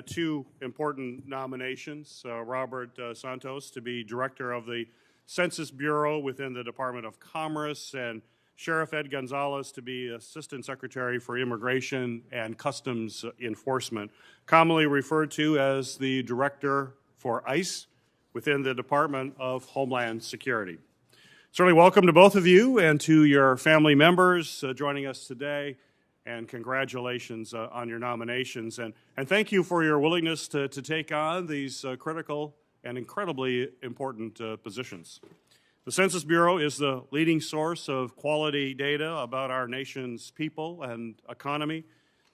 Two important nominations, Robert Santos to be Director of the Census Bureau within the Department of Commerce, and Sheriff Ed Gonzalez to be Assistant Secretary for Immigration and Customs Enforcement, commonly referred to as the Director for ICE within the Department of Homeland Security. Certainly welcome to both of you and to your family members joining us today. And congratulations on your nominations. And thank you for your willingness to take on these critical and incredibly important positions. The Census Bureau is the leading source of quality data about our nation's people and economy.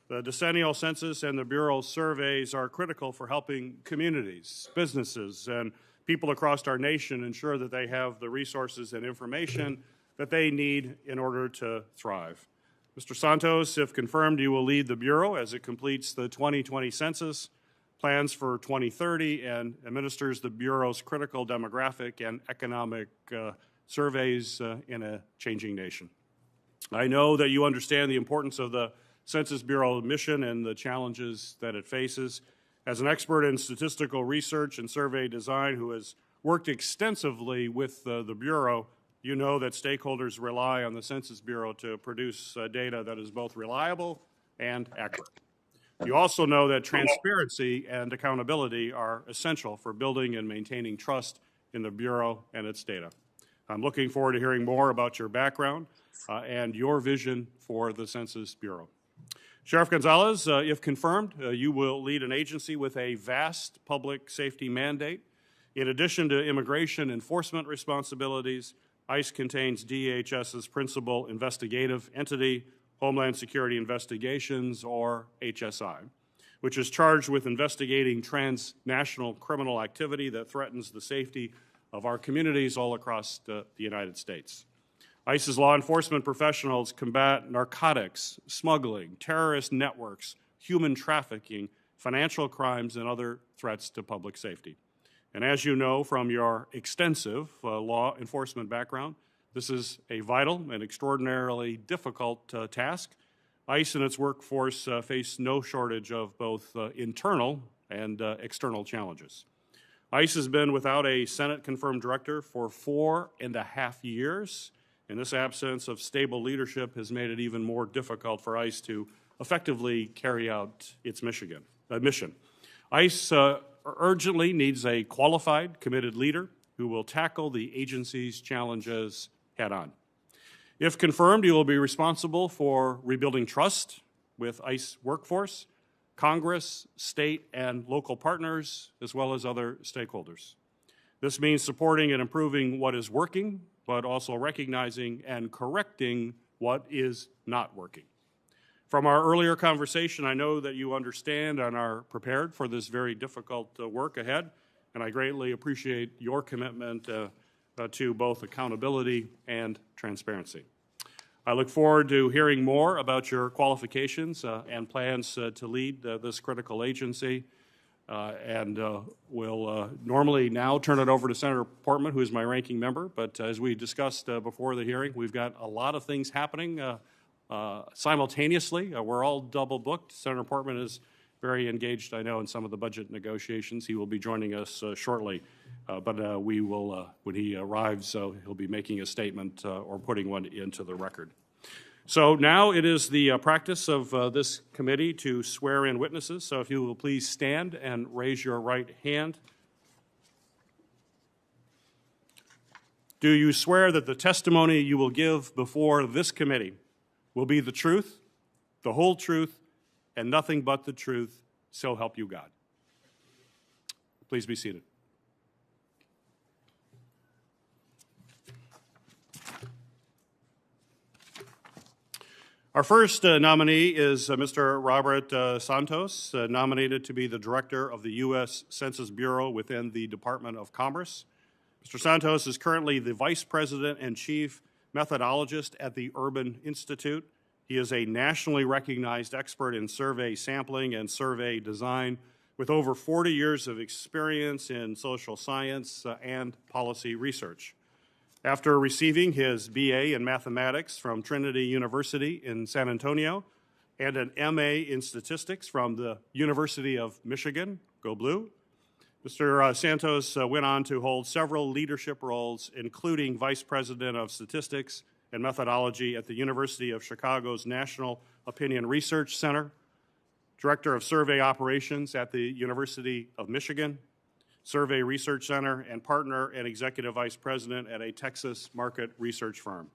The decennial census and the Bureau's surveys are critical for helping communities, businesses, and people across our nation ensure that they have the resources and information that they need in order to thrive. Mr. Santos, if confirmed, you will lead the Bureau as it completes the 2020 census, plans for 2030, and administers the Bureau's critical demographic and economic surveys in a changing nation. I know that you understand the importance of the Census Bureau mission and the challenges that it faces. As an expert in statistical research and survey design who has worked extensively with the Bureau, you know that stakeholders rely on the Census Bureau to produce data that is both reliable and accurate. You also know that transparency and accountability are essential for building and maintaining trust in the Bureau and its data. I'm looking forward to hearing more about your background and your vision for the Census Bureau. Sheriff Gonzalez, if confirmed, you will lead an agency with a vast public safety mandate. In addition to immigration enforcement responsibilities, ICE contains DHS's principal investigative entity, Homeland Security Investigations, or HSI, which is charged with investigating transnational criminal activity that threatens the safety of our communities all across the United States. ICE's law enforcement professionals combat narcotics, smuggling, terrorist networks, human trafficking, financial crimes, and other threats to public safety. And as you know from your extensive law enforcement background, this is a vital and extraordinarily difficult task. ICE and its workforce face no shortage of both internal and external challenges. ICE has been without a Senate-confirmed director for 4.5 years, and this absence of stable leadership has made it even more difficult for ICE to effectively carry out its mission. ICE urgently needs a qualified, committed leader who will tackle the agency's challenges head-on. If confirmed, you will be responsible for rebuilding trust with ICE workforce, Congress, state, and local partners, as well as other stakeholders. This means supporting and improving what is working, but also recognizing and correcting what is not working. From our earlier conversation, I know that you understand and are prepared for this very difficult work ahead, and I greatly appreciate your commitment to both accountability and transparency. I look forward to hearing more about your qualifications and plans to lead this critical agency, and we'll normally now turn it over to Senator Portman, who is my ranking member, but as we discussed before the hearing, we've got a lot of things happening simultaneously. We're all double booked. Senator Portman is very engaged, I know, in some of the budget negotiations. He will be joining us shortly, but we will, when he arrives, he'll be making a statement or putting one into the record. So now it is the practice of this committee to swear in witnesses. So if you will please stand and raise your right hand. Do you swear that the testimony you will give before this committee will be the truth, the whole truth, and nothing but the truth, so help you God? Please be seated. Our first nominee is Mr. Robert Santos, nominated to be the Director of the U.S. Census Bureau within the Department of Commerce. Mr. Santos is currently the Vice President and Chief Methodologist at the Urban Institute. He is a nationally recognized expert in survey sampling and survey design with over 40 years of experience in social science and policy research. After receiving his BA in mathematics from Trinity University in San Antonio and an MA in Statistics from the University of Michigan. Go Blue. Mr. Santos went on to hold several leadership roles, including Vice President of Statistics and Methodology at the University of Chicago's National Opinion Research Center, Director of Survey Operations at the University of Michigan, Survey Research Center, and Partner and Executive Vice President at a Texas market research firm.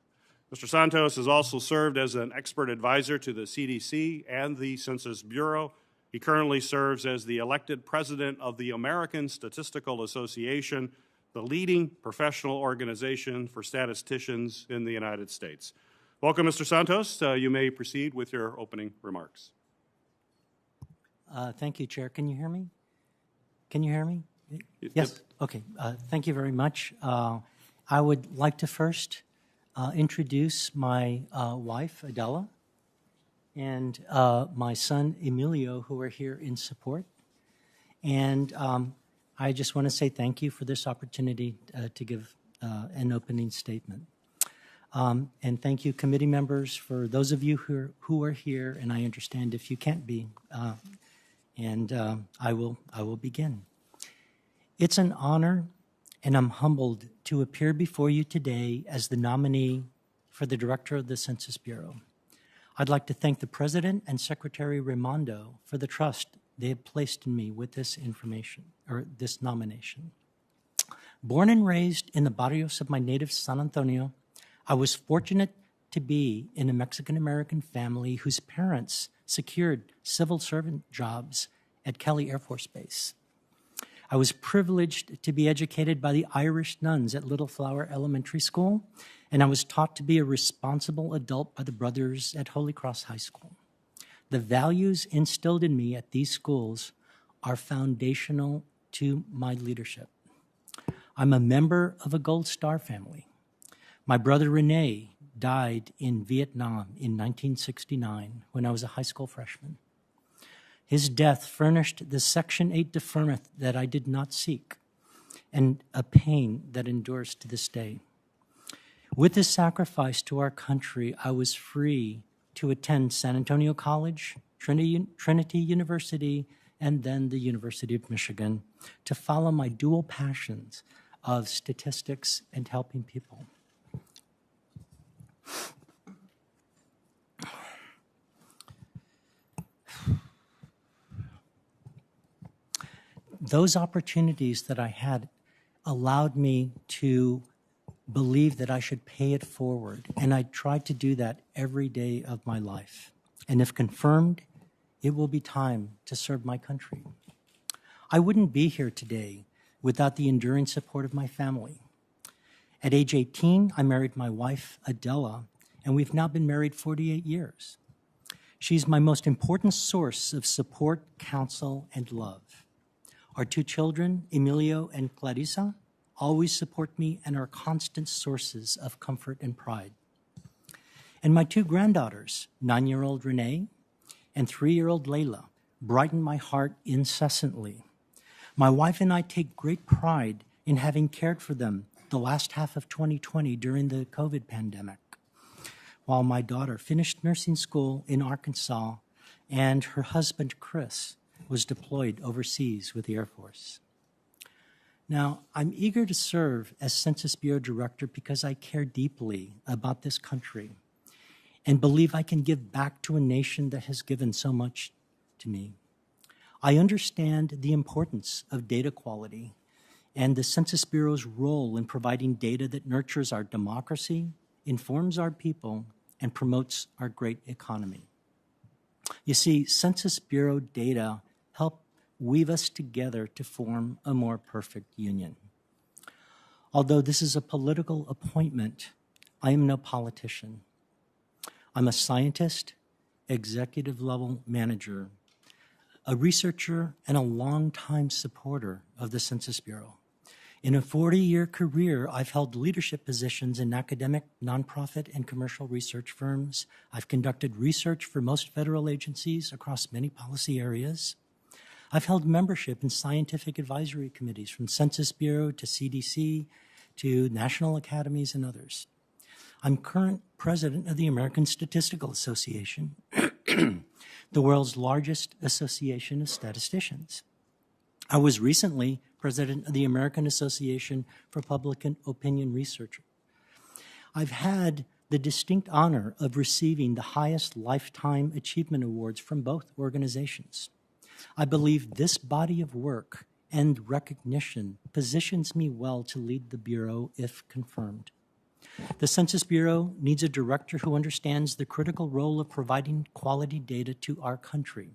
Mr. Santos has also served as an expert advisor to the CDC and the Census Bureau. He currently serves as the elected president of the American Statistical Association, the leading professional organization for statisticians in the United States. Welcome, Mr. Santos. You may proceed with your opening remarks. Thank you, Chair. Can you hear me? Can you hear me? Yes? Okay. Thank you very much. I would like to first introduce my wife, Adela, and my son, Emilio, who are here in support. And I just want to say thank you for this opportunity to give an opening statement. And thank you, committee members, for those of you who are here, and I understand if you can't be, and I will begin. It's an honor, and I'm humbled to appear before you today as the nominee for the Director of the Census Bureau. I'd like to thank the President and Secretary Raimondo for the trust they have placed in me with this information, or this nomination. Born and raised in the barrios of my native San Antonio, I was fortunate to be in a Mexican-American family whose parents secured civil servant jobs at Kelly Air Force Base. I was privileged to be educated by the Irish nuns at Little Flower Elementary School, and I was taught to be a responsible adult by the brothers at Holy Cross High School. The values instilled in me at these schools are foundational to my leadership. I'm a member of a Gold Star family. My brother Rene died in Vietnam in 1969 when I was a high school freshman. His death furnished the Section 8 deferment that I did not seek, and a pain that endures to this day. With this sacrifice to our country, I was free to attend San Antonio College, Trinity University, and then the University of Michigan to follow my dual passions of statistics and helping people. Those opportunities that I had allowed me to believe that I should pay it forward, and I tried to do that every day of my life. And if confirmed, it will be time to serve my country. I wouldn't be here today without the enduring support of my family. At age 18, I married my wife, Adela, and we've now been married 48 years. She's my most important source of support, counsel, and love. Our two children, Emilio and Clarissa, always support me and are constant sources of comfort and pride. And my two granddaughters, 9-year-old Renee and 3-year-old Layla, brighten my heart incessantly. My wife and I take great pride in having cared for them the last half of 2020 during the COVID pandemic, while my daughter finished nursing school in Arkansas and her husband, Chris, was deployed overseas with the Air Force. Now, I'm eager to serve as Census Bureau Director because I care deeply about this country and believe I can give back to a nation that has given so much to me. I understand the importance of data quality and the Census Bureau's role in providing data that nurtures our democracy, informs our people, and promotes our great economy. You see, Census Bureau data help weave us together to form a more perfect union. Although this is a political appointment, I am no politician. I'm a scientist, executive-level manager, a researcher, and a longtime supporter of the Census Bureau. In a 40-year career, I've held leadership positions in academic, nonprofit, and commercial research firms. I've conducted research for most federal agencies across many policy areas. I've held membership in scientific advisory committees from Census Bureau to CDC to national academies and others. I'm current president of the American Statistical Association, the world's largest association of statisticians. I was recently president of the American Association for Public Opinion Research. I've had the distinct honor of receiving the highest lifetime achievement awards from both organizations. I believe this body of work and recognition positions me well to lead the Bureau if confirmed. The Census Bureau needs a director who understands the critical role of providing quality data to our country.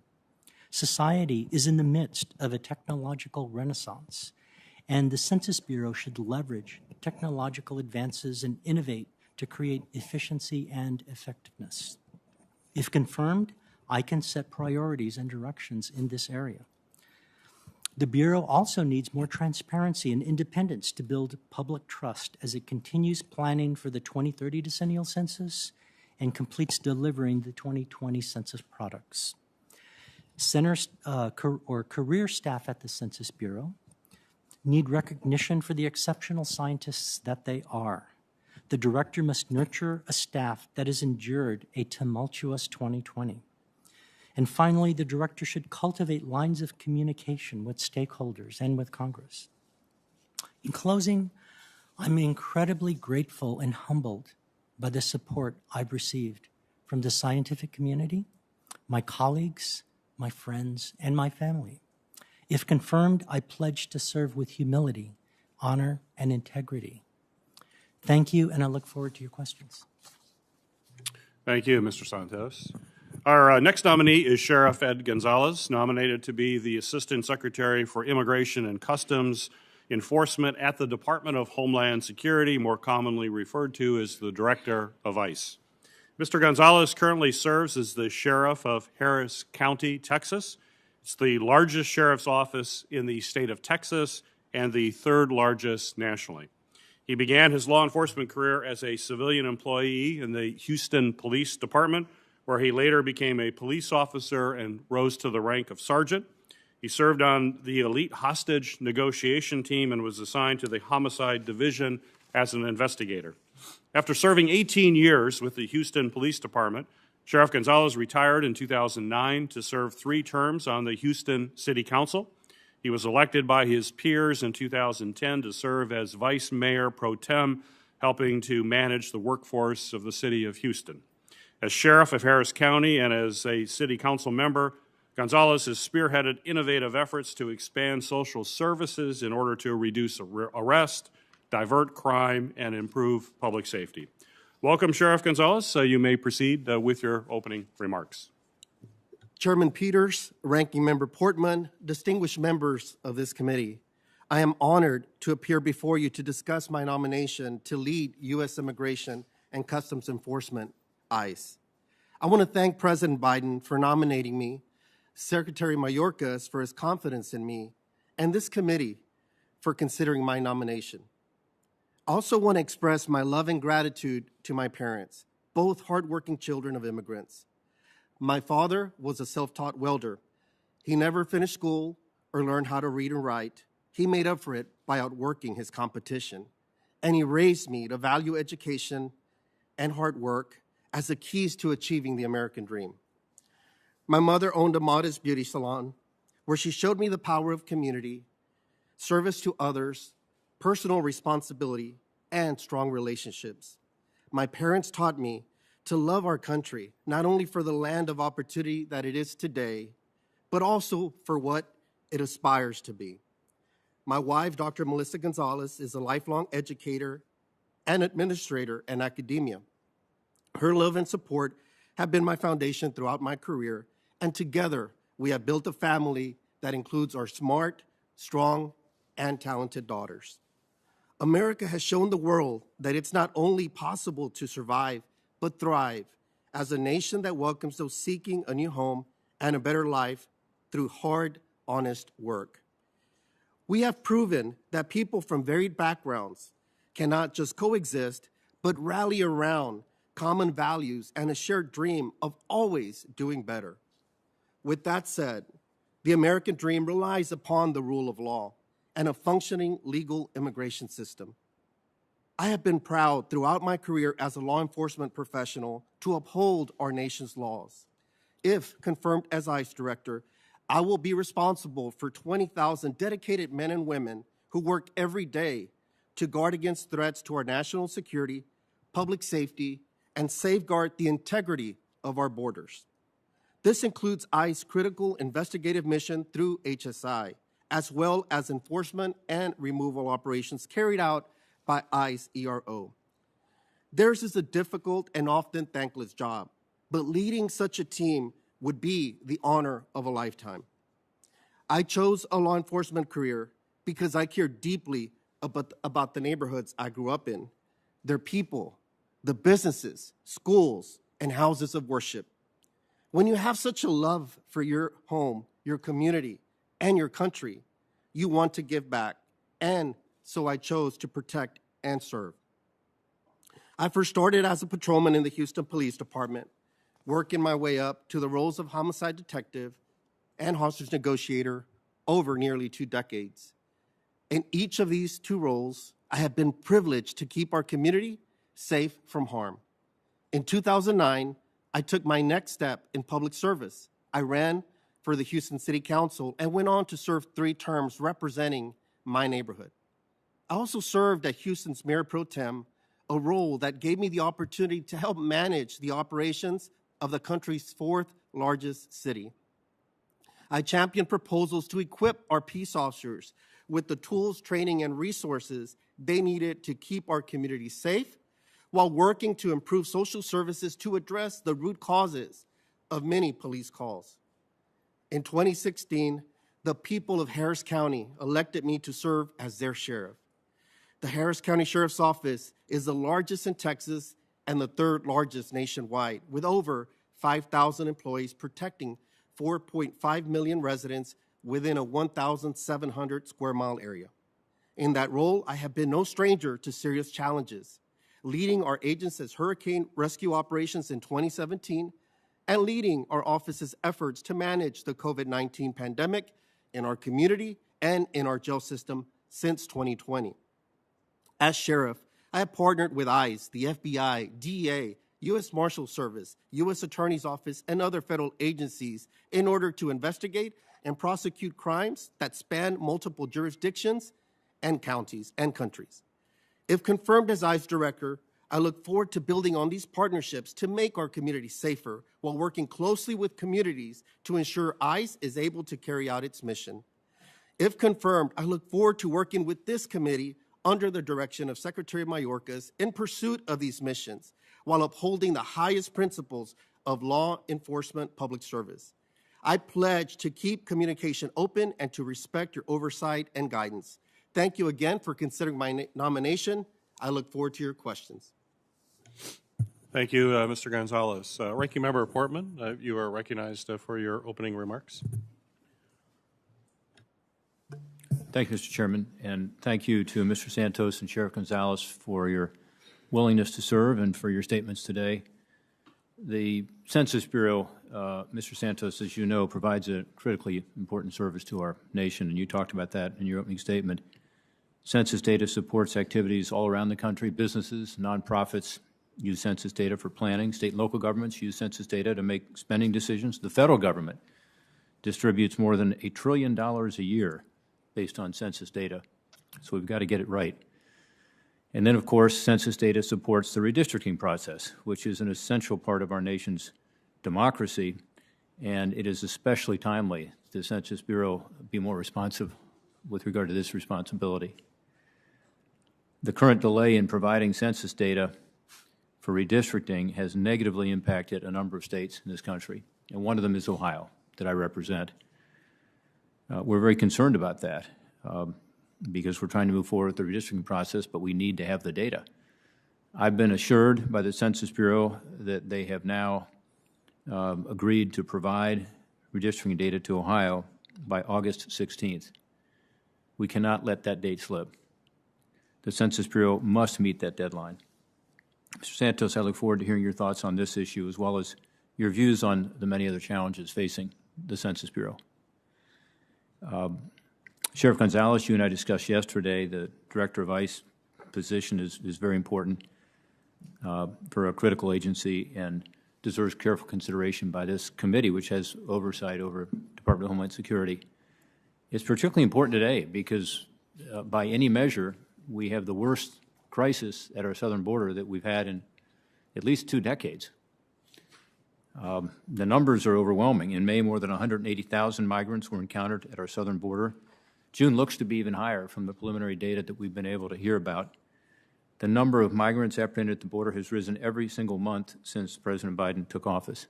Society is in the midst of a technological renaissance, and the Census Bureau should leverage technological advances and innovate to create efficiency and effectiveness. If confirmed, I can set priorities and directions in this area. The Bureau also needs more transparency and independence to build public trust as it continues planning for the 2030 decennial census and completes delivering the 2020 census products. Career staff at the Census Bureau need recognition for the exceptional scientists that they are. The director must nurture a staff that has endured a tumultuous 2020. And finally, the director should cultivate lines of communication with stakeholders and with Congress. In closing, I'm incredibly grateful and humbled by the support I've received from the scientific community, my colleagues, my friends, and my family. If confirmed, I pledge to serve with humility, honor, and integrity. Thank you, and I look forward to your questions. Thank you, Mr. Santos. Our next nominee is Sheriff Ed Gonzalez, nominated to be the Assistant Secretary for Immigration and Customs Enforcement at the Department of Homeland Security, more commonly referred to as the Director of ICE. Mr. Gonzalez currently serves as the Sheriff of Harris County, Texas. It's the largest sheriff's office in the state of Texas and the third largest nationally. He began his law enforcement career as a civilian employee in the Houston Police Department, where he later became a police officer and rose to the rank of sergeant. He served on the elite hostage negotiation team and was assigned to the homicide division as an investigator. After serving 18 years with the Houston Police Department, Sheriff Gonzalez retired in 2009 to serve 3 terms on the Houston City Council. He was elected by his peers in 2010 to serve as Vice Mayor Pro Tem, helping to manage the workforce of the city of Houston. As Sheriff of Harris County and as a City Council member, Gonzalez has spearheaded innovative efforts to expand social services in order to reduce arrest, divert crime, and improve public safety. Welcome, Sheriff Gonzalez. You may proceed with your opening remarks. Chairman Peters, Ranking Member Portman, distinguished members of this committee, I am honored to appear before you to discuss my nomination to lead U.S. Immigration and Customs Enforcement, ICE. I want to thank President Biden for nominating me, Secretary Mayorkas for his confidence in me, and this committee for considering my nomination. I also want to express my love and gratitude to my parents, both hardworking children of immigrants. My father was a self-taught welder. He never finished school or learned how to read and write. He made up for it by outworking his competition. And he raised me to value education and hard work as the keys to achieving the American dream. My mother owned a modest beauty salon where she showed me the power of community, service to others, personal responsibility, and strong relationships. My parents taught me to love our country, not only for the land of opportunity that it is today, but also for what it aspires to be. My wife, Dr. Melissa Gonzalez, is a lifelong educator and administrator in academia. Her love and support have been my foundation throughout my career, and together we have built a family that includes our smart, strong, and talented daughters. America has shown the world that it's not only possible to survive, but thrive as a nation that welcomes those seeking a new home and a better life through hard, honest work. We have proven that people from varied backgrounds cannot just coexist, but rally around common values and a shared dream of always doing better. With that said, the American dream relies upon the rule of law and a functioning legal immigration system. I have been proud throughout my career as a law enforcement professional to uphold our nation's laws. If confirmed as ICE Director, I will be responsible for 20,000 dedicated men and women who work every day to guard against threats to our national security, public safety, and safeguard the integrity of our borders. This includes ICE's critical investigative mission through HSI, as well as enforcement and removal operations carried out by ICE ERO. Theirs is a difficult and often thankless job, but leading such a team would be the honor of a lifetime. I chose a law enforcement career because I care deeply about the neighborhoods I grew up in, their people, the businesses, schools, and houses of worship. When you have such a love for your home, your community, and your country, you want to give back, and so I chose to protect and serve. I first started as a patrolman in the Houston Police Department, working my way up to the roles of homicide detective and hostage negotiator over nearly 2 decades. In each of these 2 roles, I have been privileged to keep our community safe from harm. In 2009, I took my next step in public service. I ran for the Houston City Council and went on to serve 3 terms representing my neighborhood. I also served as Houston's Mayor Pro Tem, a role that gave me the opportunity to help manage the operations of the country's 4th largest city. I championed proposals to equip our peace officers with the tools, training, and resources they needed to keep our community safe, while working to improve social services to address the root causes of many police calls. In 2016, the people of Harris County elected me to serve as their sheriff. The Harris County Sheriff's Office is the largest in Texas and the 3rd largest nationwide, with over 5,000 employees protecting 4.5 million residents within a 1,700 square mile area. In that role, I have been no stranger to serious challenges, leading our agency's hurricane rescue operations in 2017 and leading our office's efforts to manage the COVID-19 pandemic in our community and in our jail system since 2020. As sheriff, I have partnered with ICE, the FBI, DEA, U.S. Marshal Service, U.S. Attorney's Office, and other federal agencies in order to investigate and prosecute crimes that span multiple jurisdictions and counties and countries. If confirmed as ICE Director, I look forward to building on these partnerships to make our community safer while working closely with communities to ensure ICE is able to carry out its mission. If confirmed, I look forward to working with this committee under the direction of Secretary Mayorkas in pursuit of these missions, while upholding the highest principles of law enforcement public service. I pledge to keep communication open and to respect your oversight and guidance. Thank you again for considering my nomination. I look forward to your questions. Thank you, Mr. Gonzalez. Ranking Member Portman, you are recognized for your opening remarks. Thank you, Mr. Chairman, and thank you to Mr. Santos and Sheriff Gonzalez for your willingness to serve and for your statements today. The Census Bureau, Mr. Santos, as you know, provides a critically important service to our nation, and you talked about that in your opening statement. Census data supports activities all around the country. Businesses, nonprofits use census data for planning. State and local governments use census data to make spending decisions. The federal government distributes more than $1 trillion a year based on census data, so we've got to get it right. And then, of course, census data supports the redistricting process, which is an essential part of our nation's democracy, and it is especially timely the Census Bureau be more responsive with regard to this responsibility. The current delay in providing census data for redistricting has negatively impacted a number of states in this country, and one of them is Ohio, that I represent. We're very concerned about that because we're trying to move forward with the redistricting process, but we need to have the data. I've been assured by the Census Bureau that they have now agreed to provide redistricting data to Ohio by August 16th. We cannot let that date slip. The Census Bureau must meet that deadline. Mr. Santos, I look forward to hearing your thoughts on this issue as well as your views on the many other challenges facing the Census Bureau. Sheriff Gonzalez, you and I discussed yesterday the Director of ICE position is very important for a critical agency, and deserves careful consideration by this committee, which has oversight over Department of Homeland Security. It's particularly important today because by any measure, we have the worst crisis at our southern border that we've had in at least 2 decades. The numbers are overwhelming. In May, more than 180,000 migrants were encountered at our southern border. June looks to be even higher from the preliminary data that we've been able to hear about. The number of migrants apprehended at the border has risen every single month since President Biden took office.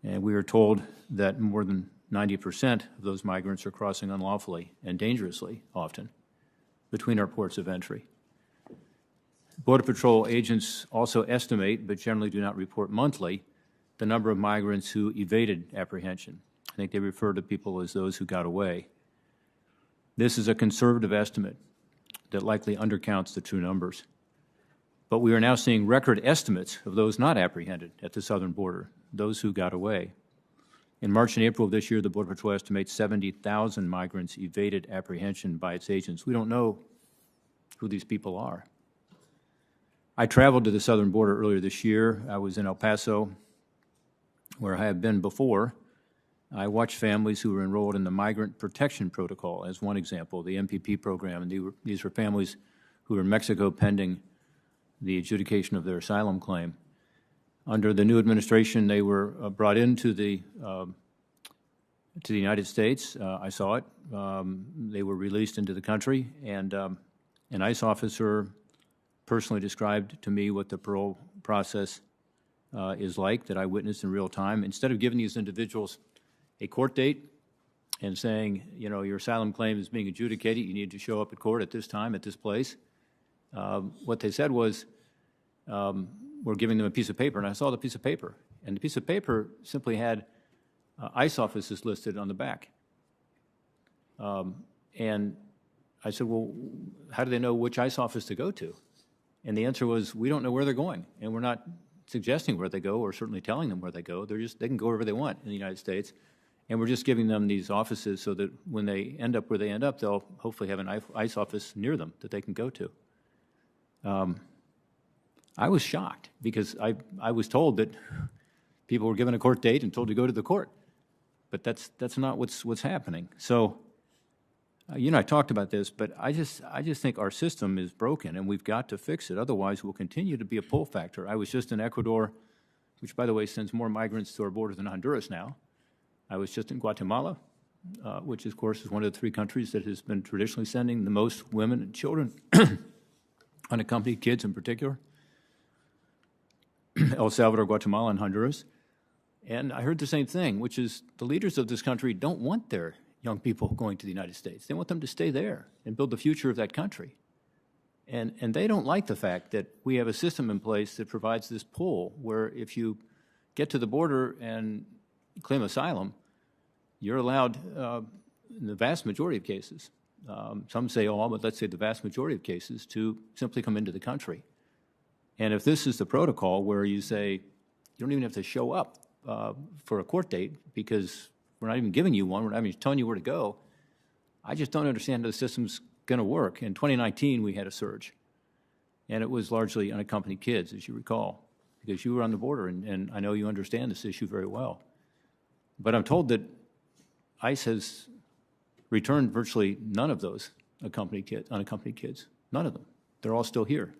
And we are told that more than 90% of those migrants are crossing unlawfully and dangerously often between our ports of entry. Border Patrol agents also estimate, but generally do not report monthly, the number of migrants who evaded apprehension. I think they refer to people as those who got away. This is a conservative estimate that likely undercounts the true numbers. But we are now seeing record estimates of those not apprehended at the southern border, those who got away. In March and April of this year, the Border Patrol estimates 70,000 migrants evaded apprehension by its agents. We don't know who these people are. I traveled to the southern border earlier this year. I was in El Paso, where I have been before. I watched families who were enrolled in the Migrant Protection Protocol as one example, the MPP program. And these were families who were in Mexico pending the adjudication of their asylum claim. Under the new administration, they were brought into the United States. I saw it. They were released into the country, and an ICE officer personally described to me what the parole process is like that I witnessed in real time. Instead of giving these individuals a court date and saying, you know, your asylum claim is being adjudicated, you need to show up at court at this time, at this place, what they said was, we're giving them a piece of paper, and I saw the piece of paper. And the piece of paper simply had ICE offices listed on the back. And I said, well, how do they know which ICE office to go to? And the answer was, we don't know where they're going, and we're not suggesting where they go or certainly telling them where they go. They can go wherever they want in the United States, and we're just giving them these offices so that when they end up where they end up, they'll hopefully have an ICE office near them that they can go to. I was shocked because I was told that people were given a court date and told to go to the court, but that's not what's happening. So, you know, I talked about this, but I just think our system is broken and we've got to fix it. Otherwise, we'll continue to be a pull factor. I was just in Ecuador, which, by the way, sends more migrants to our border than Honduras now. I was just in Guatemala, which, of course, is one of the 3 countries that has been traditionally sending the most women and children, unaccompanied kids in particular. El Salvador, Guatemala, and Honduras. And I heard the same thing, which is the leaders of this country don't want their young people going to the United States. They want them to stay there and build the future of that country. And they don't like the fact that we have a system in place that provides this pull where if you get to the border and claim asylum, you're allowed, in the vast majority of cases, some say all, but let's say the vast majority of cases, to simply come into the country. And if this is the protocol where you say you don't even have to show up for a court date because we're not even giving you one, we're not even telling you where to go, I just don't understand how the system's going to work. In 2019, we had a surge, and it was largely unaccompanied kids, as you recall, because you were on the border, and I know you understand this issue very well. But I'm told that ICE has returned virtually none of those unaccompanied kids, none of them. They're all still here.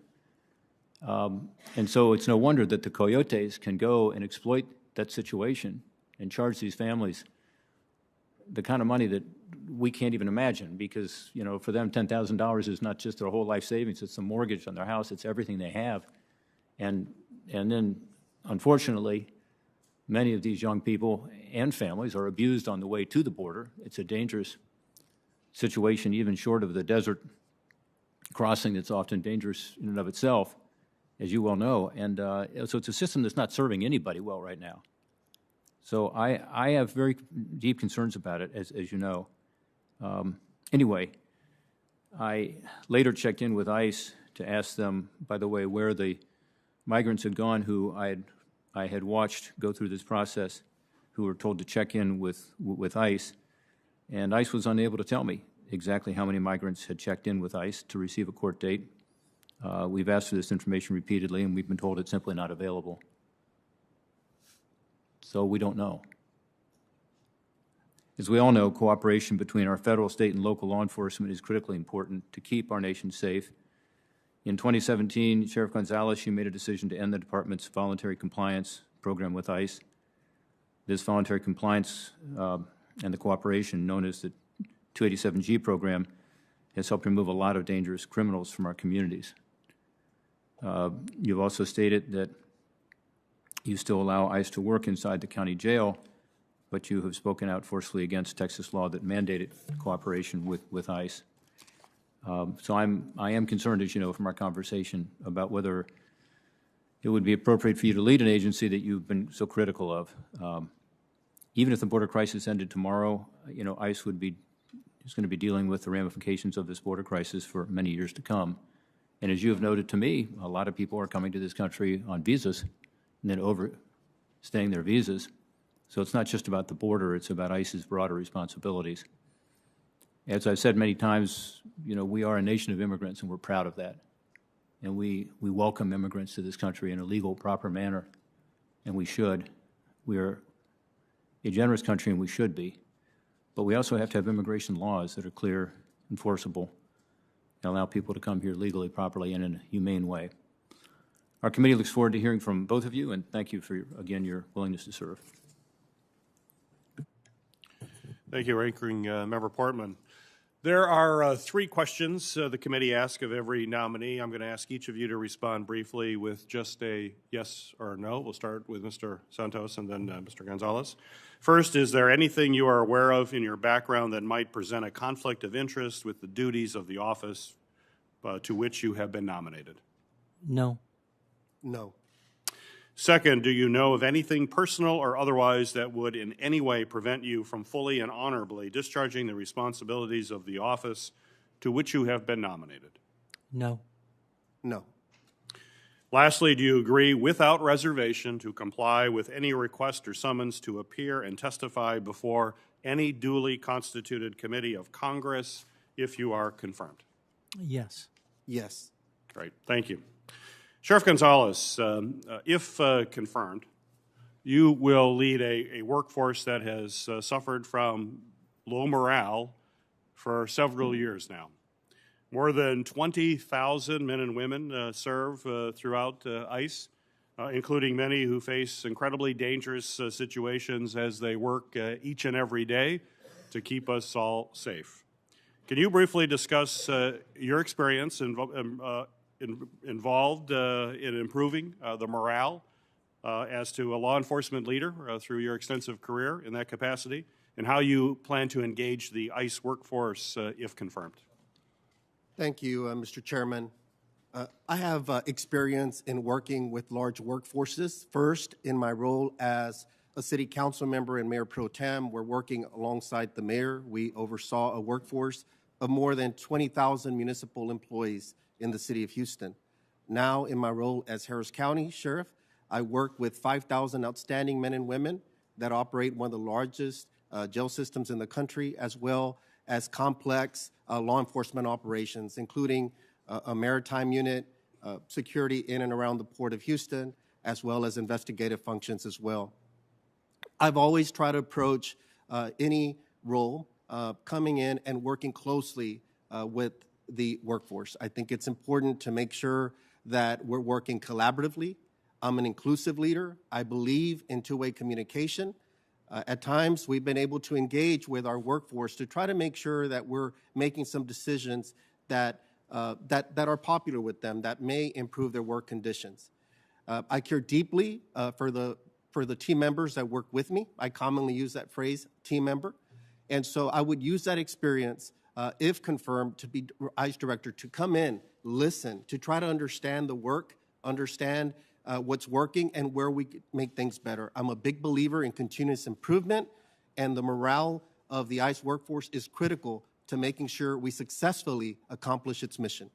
And so it's no wonder that the coyotes can go and exploit that situation and charge these families the kind of money that we can't even imagine because, you know, for them $10,000 is not just their whole life savings, it's a mortgage on their house, it's everything they have. And then, unfortunately, many of these young people and families are abused on the way to the border. It's a dangerous situation, even short of the desert crossing that's often dangerous in and of itself, as you well know. And so it's a system that's not serving anybody well right now. So I have very deep concerns about it, as you know. Anyway, I later checked in with ICE to ask them, by the way, where the migrants had gone who I had watched go through this process, who were told to check in with ICE. And ICE was unable to tell me exactly how many migrants had checked in with ICE to receive a court date. We've asked for this information repeatedly, and we've been told it's simply not available. So we don't know. As we all know, cooperation between our federal, state, and local law enforcement is critically important to keep our nation safe. In 2017, Sheriff Gonzalez, you made a decision to end the department's voluntary compliance program with ICE. This voluntary compliance and the cooperation, known as the 287G program, has helped remove a lot of dangerous criminals from our communities. You've also stated that you still allow ICE to work inside the county jail, but you have spoken out forcefully against Texas law that mandated cooperation with ICE. So I am concerned, as you know, from our conversation about whether it would be appropriate for you to lead an agency that you've been so critical of. Even if the border crisis ended tomorrow, you know, ICE is going to be dealing with the ramifications of this border crisis for many years to come. And as you have noted to me, a lot of people are coming to this country on visas and then overstaying their visas. So it's not just about the border, it's about ICE's broader responsibilities. As I've said many times, you know, we are a nation of immigrants and we're proud of that. And we welcome immigrants to this country in a legal, proper manner, and we should. We are a generous country and we should be. But we also have to have immigration laws that are clear, enforceable, and allow people to come here legally, properly, and in a humane way. Our committee looks forward to hearing from both of you, and thank you for, again, your willingness to serve. Thank you, Ranking Member Portman. There are 3 questions the committee asks of every nominee. I'm going to ask each of you to respond briefly with just a yes or no. We'll start with Mr. Santos and then Mr. Gonzalez. First, is there anything you are aware of in your background that might present a conflict of interest with the duties of the office to which you have been nominated? No. No. Second, do you know of anything personal or otherwise that would in any way prevent you from fully and honorably discharging the responsibilities of the office to which you have been nominated? No. No. Lastly, do you agree without reservation to comply with any request or summons to appear and testify before any duly constituted committee of Congress if you are confirmed? Yes. Yes. Great, thank you. Sheriff Gonzalez, if confirmed, you will lead a workforce that has suffered from low morale for several years now. More than 20,000 men and women serve throughout ICE, including many who face incredibly dangerous situations as they work each and every day to keep us all safe. Can you briefly discuss your experience involved in improving the morale as to a law enforcement leader through your extensive career in that capacity, and how you plan to engage the ICE workforce if confirmed? Thank you, Mr. Chairman. I have experience in working with large workforces. First, in my role as a city council member and mayor pro tem, we're working alongside the mayor. We oversaw a workforce of more than 20,000 municipal employees in the city of Houston. Now, in my role as Harris County Sheriff, I work with 5,000 outstanding men and women that operate one of the largest jail systems in the country, as well as complex law enforcement operations, including a maritime unit, security in and around the Port of Houston, as well as investigative functions as well. I've always tried to approach any role coming in and working closely with the workforce. I think it's important to make sure that we're working collaboratively. I'm an inclusive leader. I believe in two-way communication. At times, we've been able to engage with our workforce to try to make sure that we're making some decisions that are popular with them, that may improve their work conditions. I care deeply for the team members that work with me. I commonly use that phrase, team member. And so I would use that experience, if confirmed, to be ICE director, to come in, listen, to try to understand the work, understand what's working and where we could make things better. I'm a big believer in continuous improvement, and the morale of the ICE workforce is critical to making sure we successfully accomplish its mission.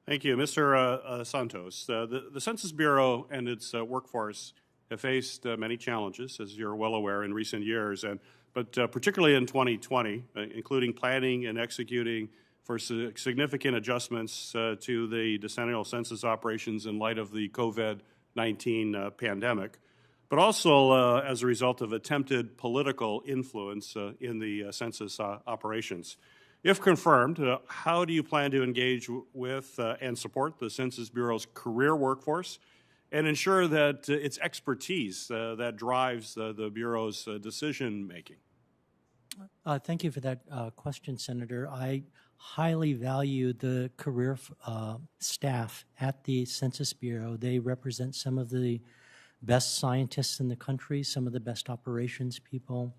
Thank you. Mr. Santos, the Census Bureau and its workforce have faced many challenges, as you're well aware, in recent years, but particularly in 2020, including planning and executing for significant adjustments to the decennial census operations in light of the COVID-19 pandemic. but also as a result of attempted political influence in the census operations. If confirmed, how do you plan to engage with and support the Census Bureau's career workforce and ensure that its expertise that drives the Bureau's decision-making? Thank you for that question, Senator. I highly value the career staff at the Census Bureau. They represent some of the best scientists in the country, some of the best operations people,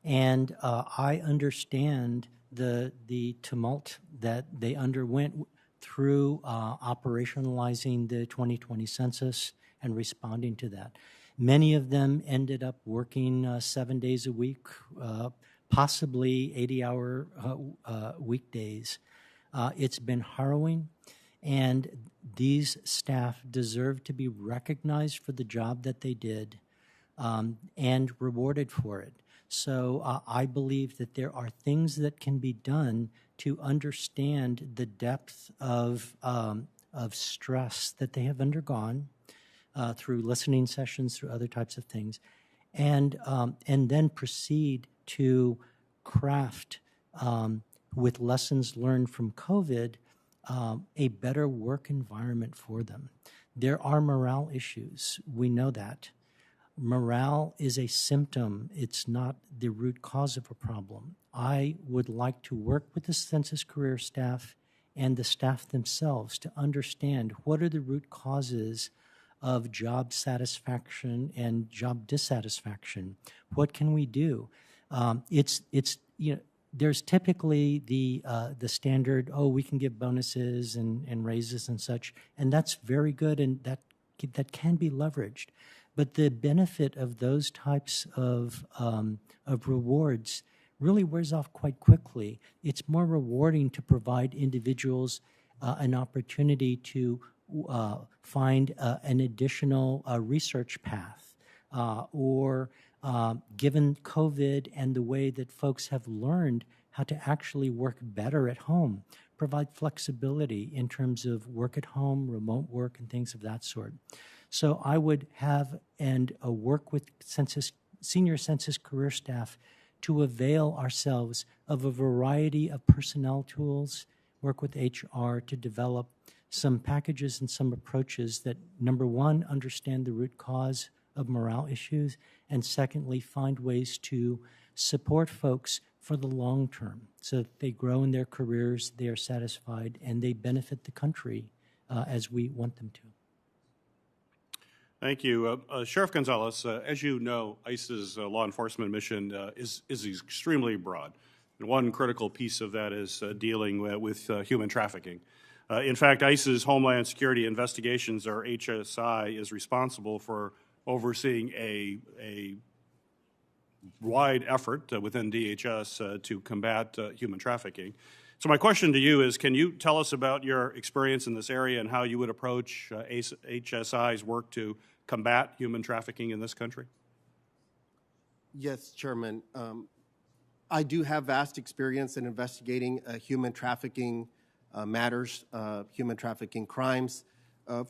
and I understand the tumult that they underwent through operationalizing the 2020 census and responding to that. Many of them ended up working 7 days a week, possibly 80-hour weekdays. It's been harrowing, and these staff deserve to be recognized for the job that they did and rewarded for it. So I believe that there are things that can be done to understand the depth of stress that they have undergone through listening sessions, through other types of things, and then proceed to craft, with lessons learned from COVID, a better work environment for them. There are morale issues. We know that. Morale is a symptom. It's not the root cause of a problem. I would like to work with the census career staff and the staff themselves to understand what are the root causes of job satisfaction and job dissatisfaction. What can we do? There's typically the standard, we can give bonuses and raises and such, and that's very good, and that can be leveraged. But the benefit of those types of rewards really wears off quite quickly. It's more rewarding to provide individuals an opportunity to find an additional research path, or given COVID and the way that folks have learned how to actually work better at home, provide flexibility in terms of work at home, remote work, and things of that sort. So I would have and work with senior census career staff to avail ourselves of a variety of personnel tools, work with HR to develop some packages and some approaches that, number one, understand the root cause of morale issues, and secondly, find ways to support folks for the long term so that they grow in their careers, they are satisfied, and they benefit the country as we want them to. Thank you. Sheriff Gonzalez, as you know, ICE's law enforcement mission is extremely broad. And one critical piece of that is dealing with human trafficking. In fact, ICE's Homeland Security Investigations, or HSI, is responsible for overseeing a wide effort within DHS to combat human trafficking. So my question to you is, can you tell us about your experience in this area and how you would approach HSI's work to combat human trafficking in this country? Yes, Chairman. I do have vast experience in investigating human trafficking matters, human trafficking crimes.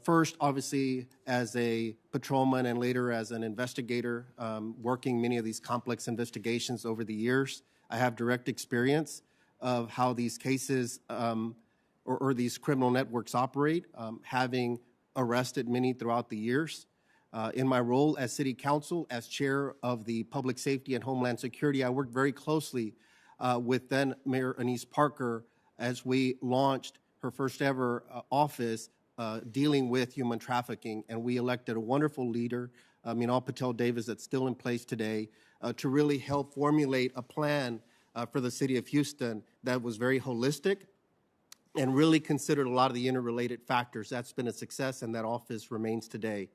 First, obviously, as a patrolman and later as an investigator, working many of these complex investigations over the years. I have direct experience of how these cases or these criminal networks operate, having arrested many throughout the years. In my role as City Council, as Chair of the Public Safety and Homeland Security, I worked very closely with then Mayor Anise Parker as we launched her first ever office dealing with human trafficking, and we elected a wonderful leader, Minal Patel Davis, that's still in place today, to really help formulate a plan for the City of Houston that was very holistic and really considered a lot of the interrelated factors. That's been a success, and that office remains today.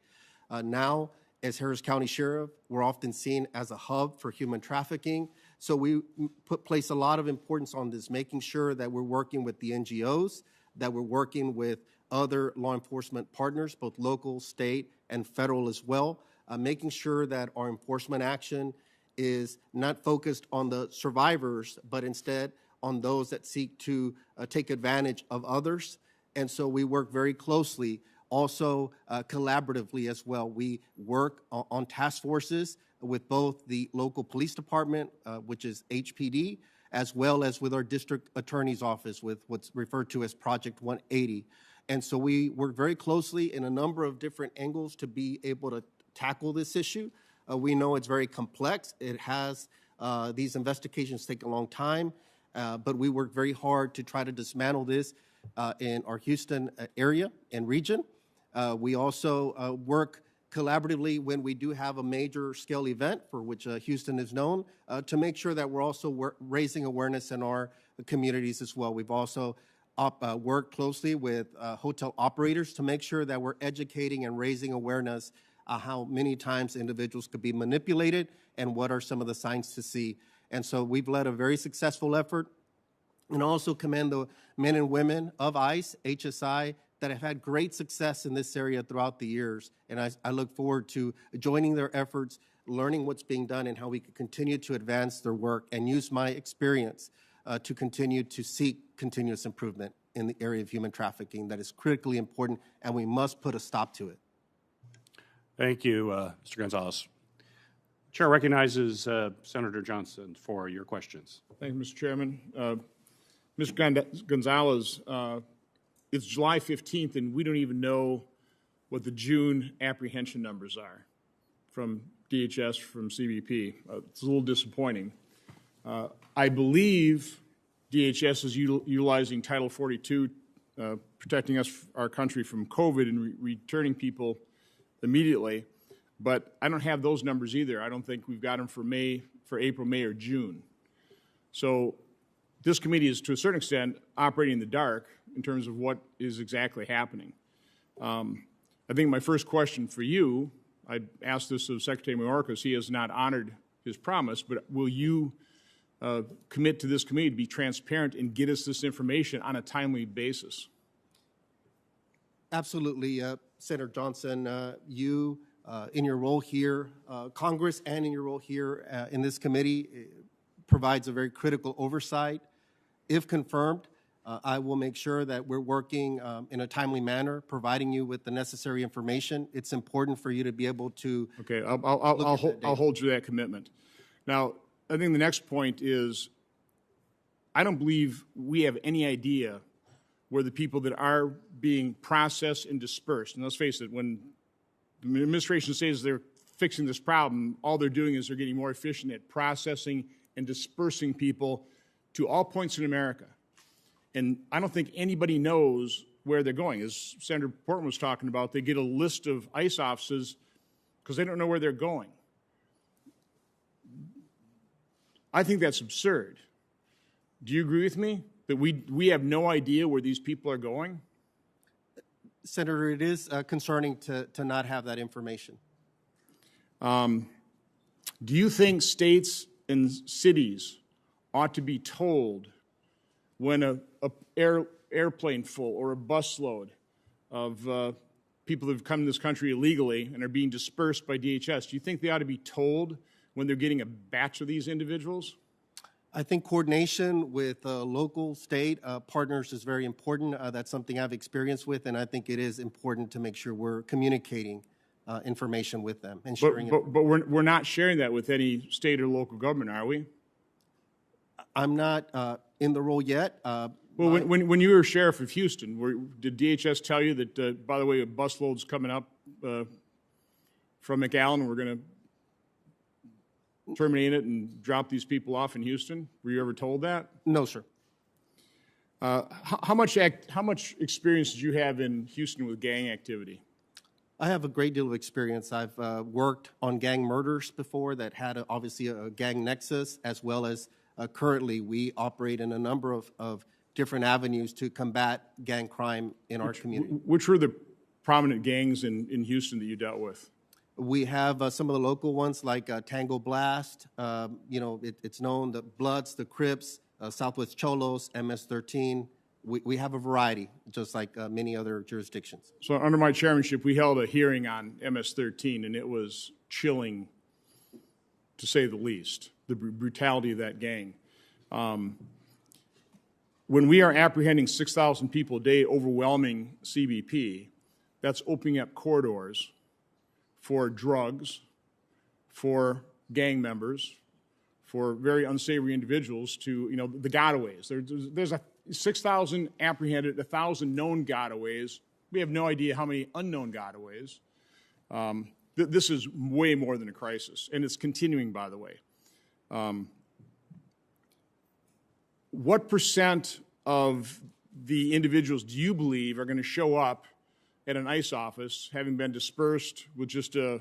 Now, as Harris County Sheriff, we're often seen as a hub for human trafficking. So we place a lot of importance on this, making sure that we're working with the NGOs, that we're working with other law enforcement partners, both local, state, and federal as well, making sure that our enforcement action is not focused on the survivors, but instead on those that seek to take advantage of others. And so we work very closely Also, collaboratively as well, we work on task forces with both the local police department, which is HPD, as well as with our district attorney's office with what's referred to as Project 180. And so we work very closely in a number of different angles to be able to tackle this issue. We know it's very complex. It has, these investigations take a long time, but we work very hard to try to dismantle this in our Houston area and region. We also work collaboratively when we do have a major scale event for which Houston is known to make sure that we're also raising awareness in our communities as well. We've also worked closely with hotel operators to make sure that we're educating and raising awareness how many times individuals could be manipulated and what are some of the signs to see. And so we've led a very successful effort, and also commend the men and women of ICE, HSI, that have had great success in this area throughout the years. And I look forward to joining their efforts, learning what's being done and how we can continue to advance their work and use my experience to continue to seek continuous improvement in the area of human trafficking that is critically important, and we must put a stop to it. Thank you, Mr. Gonzalez. Chair recognizes Senator Johnson for your questions. Thank you, Mr. Chairman. Mr. Gonzalez, it's July 15th, and we don't even know what the June apprehension numbers are from DHS, from CBP. It's a little disappointing. I believe DHS is utilizing Title 42, protecting us, our country, from COVID and returning people immediately, but I don't have those numbers either. I don't think we've got them for April, May, or June. So this committee is, to a certain extent, operating in the dark in terms of what is exactly happening. I think my first question for you, I asked this of Secretary Mayorkas. He has not honored his promise, but will you commit to this committee to be transparent and get us this information on a timely basis? Absolutely, Senator Johnson. You, in your role here, Congress, and in your role here in this committee, provides a very critical oversight. If confirmed, I will make sure that we're working in a timely manner, providing you with the necessary information. It's important for you to be able to. Okay, I'll hold you to that commitment. Now, I think the next point is, I don't believe we have any idea where the people that are being processed and dispersed. And let's face it, when the administration says they're fixing this problem, all they're doing is they're getting more efficient at processing and dispersing people to all points in America. And I don't think anybody knows where they're going. As Senator Portman was talking about, they get a list of ICE officers because they don't know where they're going. I think that's absurd. Do you agree with me that we have no idea where these people are going? Senator, it is concerning to not have that information. Do you think states and cities ought to be told when an airplane full or a busload of people that have come to this country illegally and are being dispersed by DHS, do you think they ought to be told when they're getting a batch of these individuals? I think coordination with local, state partners is very important. That's something I've experienced with, and I think it is important to make sure we're communicating information with them and sharing it. But we're not sharing that with any state or local government, are we? I'm not in the role yet. Well, when you were sheriff of Houston, did DHS tell you that, by the way, a busload's coming up from McAllen, and we're going to terminate it and drop these people off in Houston? Were you ever told that? No, sir. How much experience did you have in Houston with gang activity? I have a great deal of experience. I've worked on gang murders before that had obviously a gang nexus, as well as currently we operate in a number of different avenues to combat gang crime in our community. Which were the prominent gangs in Houston that you dealt with? We have some of the local ones like Tango Blast. It's known, the Bloods, the Crips, Southwest Cholos, MS-13. We have a variety, just like many other jurisdictions. So under my chairmanship, we held a hearing on MS-13, and it was chilling, to say the least, the brutality of that gang. When we are apprehending 6,000 people a day, overwhelming CBP, that's opening up corridors for drugs, for gang members, for very unsavory individuals to, the gotaways. There's 6,000 apprehended, 1,000 known gotaways. We have no idea how many unknown gotaways. This is way more than a crisis, and it's continuing, by the way. What percent of the individuals do you believe are going to show up at an ICE office having been dispersed with just the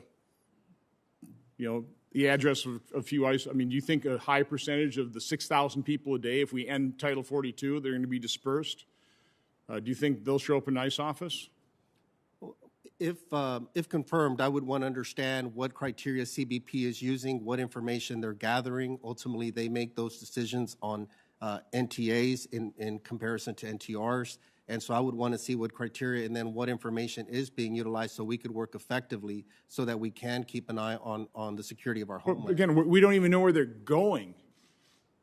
address of a few ICE? I mean, do you think a high percentage of the 6,000 people a day, if we end Title 42, they're going to be dispersed? Do you think they'll show up in an ICE office? If confirmed, I would want to understand what criteria CBP is using, what information they're gathering. Ultimately, they make those decisions on NTAs in comparison to NTRs. And so I would want to see what criteria and then what information is being utilized so we could work effectively so that we can keep an eye on the security of our homeland. Again, we don't even know where they're going.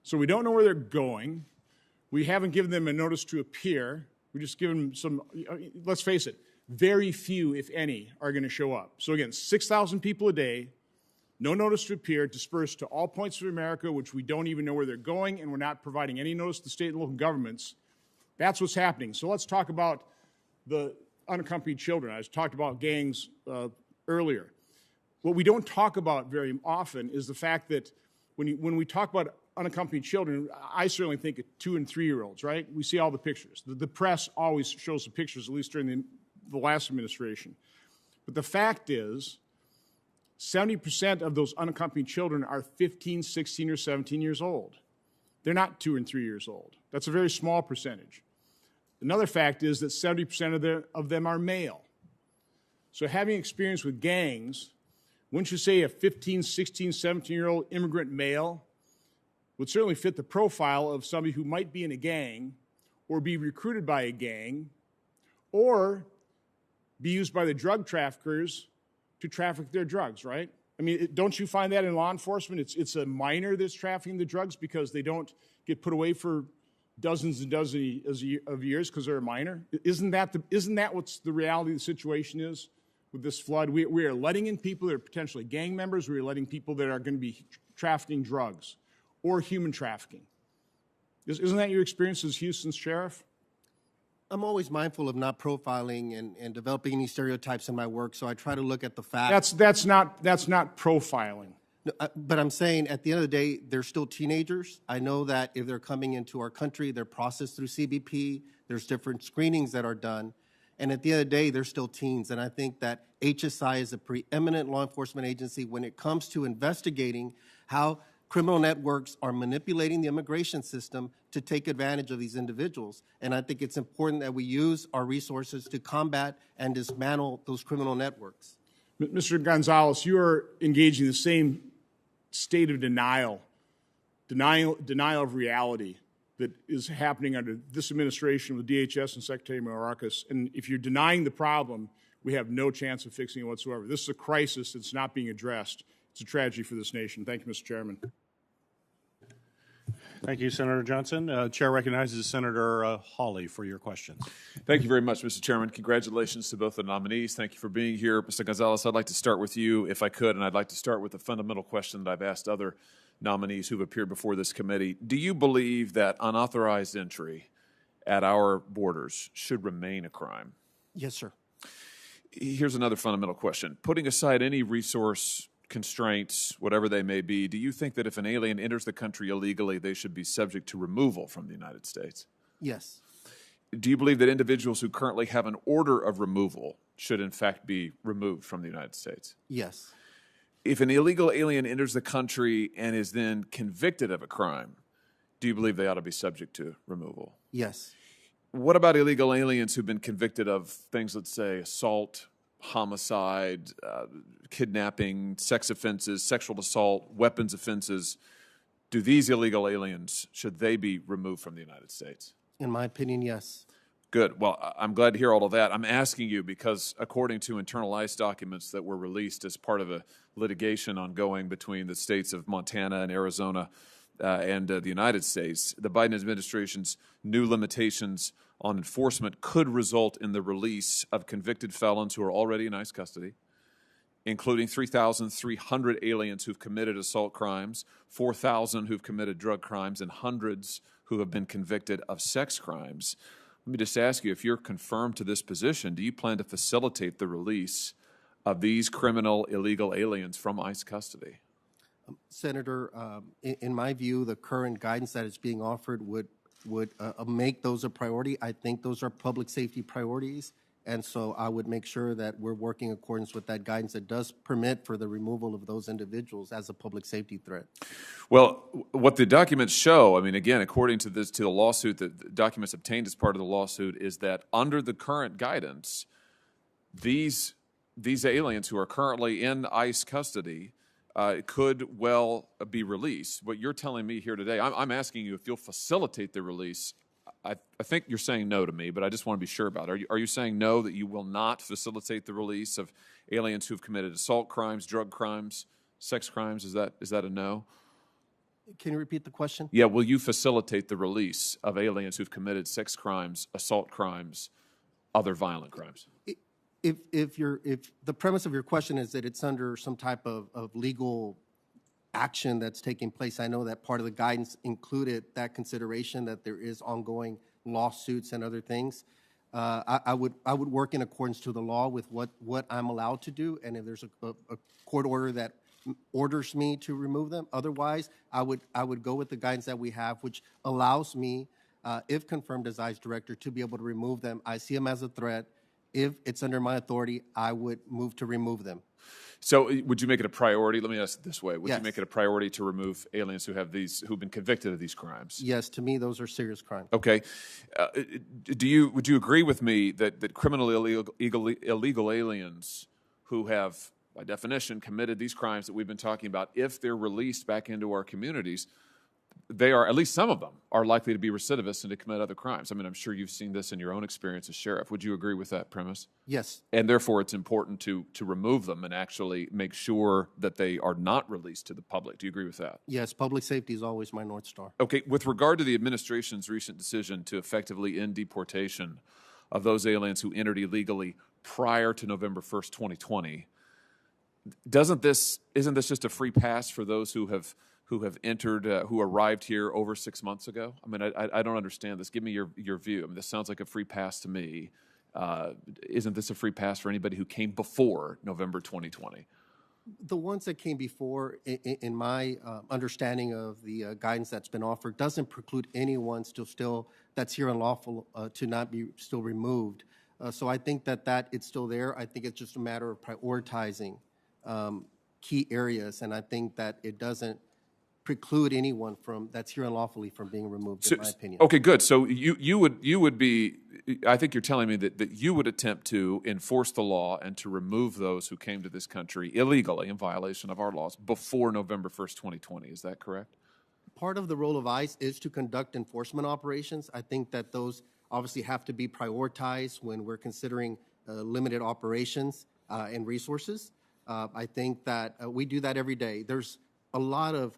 So we don't know where they're going. We haven't given them a notice to appear. We just give them some, let's face it, very few, if any, are going to show up. So again, 6,000 people a day, no notice to appear, dispersed to all points of America, which we don't even know where they're going, and we're not providing any notice to state and local governments. That's what's happening. So let's talk about the unaccompanied children. I talked about gangs earlier. What we don't talk about very often is the fact that when we talk about unaccompanied children, I certainly think of 2- and 3-year-olds, right? We see all the pictures. The press always shows the pictures, at least during the last administration. But the fact is, 70% of those unaccompanied children are 15, 16, or 17 years old. They're not 2 and 3 years old. That's a very small percentage. Another fact is that 70% of them are male. So having experience with gangs, wouldn't you say a 15, 16, 17-year-old immigrant male would certainly fit the profile of somebody who might be in a gang or be recruited by a gang or be used by the drug traffickers to traffic their drugs, right? I mean, don't you find that in law enforcement? It's a minor that's trafficking the drugs because they don't get put away for dozens and dozens of years because they're a minor? Isn't that what's the reality of the situation is with this flood? We are letting in people that are potentially gang members. We are letting people that are going to be trafficking drugs or human trafficking. Isn't that your experience as Houston's sheriff? I'm always mindful of not profiling and developing any stereotypes in my work, so I try to look at the facts. That's not profiling. No, but I'm saying at the end of the day, they're still teenagers. I know that if they're coming into our country, they're processed through CBP. There's different screenings that are done. And at the end of the day, they're still teens. And I think that HSI is a preeminent law enforcement agency when it comes to investigating how criminal networks are manipulating the immigration system to take advantage of these individuals. And I think it's important that we use our resources to combat and dismantle those criminal networks. Mr. Gonzalez, you are engaging the same state of denial of reality that is happening under this administration with DHS and Secretary Mayorkas. And if you're denying the problem, we have no chance of fixing it whatsoever. This is a crisis that's not being addressed. It's a tragedy for this nation. Thank you, Mr. Chairman. Thank you, Senator Johnson. Chair recognizes Senator Hawley for your questions. Thank you very much, Mr. Chairman. Congratulations to both the nominees. Thank you for being here. Mr. Gonzalez, I'd like to start with you, if I could, and I'd like to start with a fundamental question that I've asked other nominees who've appeared before this committee. Do you believe that unauthorized entry at our borders should remain a crime? Yes, sir. Here's another fundamental question. Putting aside any resource constraints, whatever they may be, do you think that if an alien enters the country illegally, they should be subject to removal from the United States? Yes. Do you believe that individuals who currently have an order of removal should in fact be removed from the United States? Yes. If an illegal alien enters the country and is then convicted of a crime, do you believe they ought to be subject to removal? Yes. What about illegal aliens who've been convicted of things, let's say, assault, homicide, kidnapping, sex offenses, sexual assault, weapons offenses? Do these illegal aliens, should they be removed from the United States? In my opinion, yes. Good. Well, I'm glad to hear all of that. I'm asking you because according to internal ICE documents that were released as part of a litigation ongoing between the states of Montana and Arizona and the United States, the Biden administration's new limitations on enforcement could result in the release of convicted felons who are already in ICE custody, including 3,300 aliens who've committed assault crimes, 4,000 who've committed drug crimes, and hundreds who have been convicted of sex crimes. Let me just ask you, if you're confirmed to this position, do you plan to facilitate the release of these criminal illegal aliens from ICE custody? Senator, in my view, the current guidance that is being offered would make those a priority. I think those are public safety priorities, and so I would make sure that we're working in accordance with that guidance that does permit for the removal of those individuals as a public safety threat. Well, what the documents show, I mean, again, according to the lawsuit, the documents obtained as part of the lawsuit, is that under the current guidance, these aliens who are currently in ICE custody could well be released. What you're telling me here today, I'm asking you if you'll facilitate the release. I think you're saying no to me, but I just want to be sure about it. Are you saying no, that you will not facilitate the release of aliens who've committed assault crimes, drug crimes, sex crimes? Is that a no? Can you repeat the question? Yeah, will you facilitate the release of aliens who've committed sex crimes, assault crimes, other violent crimes? If the premise of your question is that it's under some type of legal action that's taking place, I know that part of the guidance included that consideration that there is ongoing lawsuits and other things. I would work in accordance to the law with what I'm allowed to do, and if there's a court order that orders me to remove them. Otherwise, I would go with the guidance that we have, which allows me, if confirmed as ICE director, to be able to remove them. I see them as a threat. If it's under my authority, I would move to remove them. So would you make it a priority? Let me ask it this way. Would Yes. you make it a priority to remove aliens who've been convicted of these crimes? Yes, to me, those are serious crimes. Okay. Would you agree with me that criminal illegal aliens who have, by definition, committed these crimes that we've been talking about, if they're released back into our communities, they are, at least some of them, are likely to be recidivists and to commit other crimes? I mean, I'm sure you've seen this in your own experience as sheriff. Would you agree with that premise? Yes. And therefore, it's important to remove them and actually make sure that they are not released to the public. Do you agree with that? Yes, public safety is always my North Star. Okay, with regard to the administration's recent decision to effectively end deportation of those aliens who entered illegally prior to November 1st, 2020, isn't this just a free pass for those who have entered, who arrived here over 6 months ago? I mean, I don't understand this. Give me your view. I mean, this sounds like a free pass to me. Isn't this a free pass for anybody who came before November 2020? The ones that came before, in my understanding of the guidance that's been offered, doesn't preclude anyone still that's here unlawful to not be still removed. So I think that it's still there. I think it's just a matter of prioritizing key areas, and I think that it doesn't preclude anyone that's here unlawfully from being removed, in my opinion. Okay, good. So you would be, I think you're telling me that you would attempt to enforce the law and to remove those who came to this country illegally in violation of our laws before November 1st, 2020. Is that correct? Part of the role of ICE is to conduct enforcement operations. I think that those obviously have to be prioritized when we're considering limited operations and resources. I think that we do that every day. There's a lot of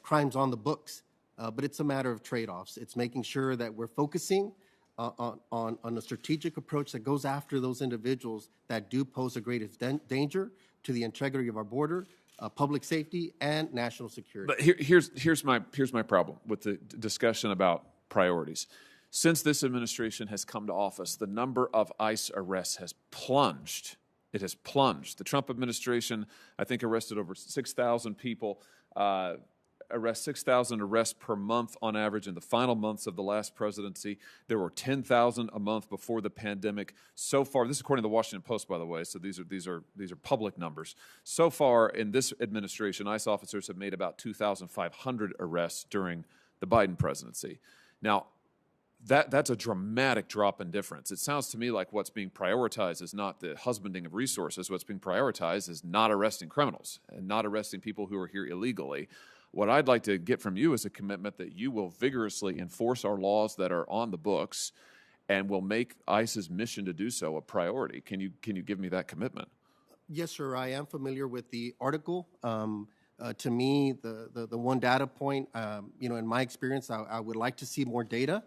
crimes on the books, but it's a matter of trade-offs. It's making sure that we're focusing on a strategic approach that goes after those individuals that do pose the greatest danger to the integrity of our border, public safety, and national security. But here's my problem with the discussion about priorities. Since this administration has come to office, the number of ICE arrests has plunged. It has plunged. The Trump administration, I think, arrested over 6,000 people. 6,000 arrests per month on average in the final months of the last presidency. There were 10,000 a month before the pandemic. So far, this is according to the Washington Post, by the way, so these are public numbers. So far in this administration, ICE officers have made about 2,500 arrests during the Biden presidency. Now, that's a dramatic drop in difference. It sounds to me like what's being prioritized is not the husbanding of resources. What's being prioritized is not arresting criminals and not arresting people who are here illegally. What I'd like to get from you is a commitment that you will vigorously enforce our laws that are on the books and will make ICE's mission to do so a priority. Can you give me that commitment? Yes, sir. I am familiar with the article. To me, the one data point, in my experience, I would like to see more data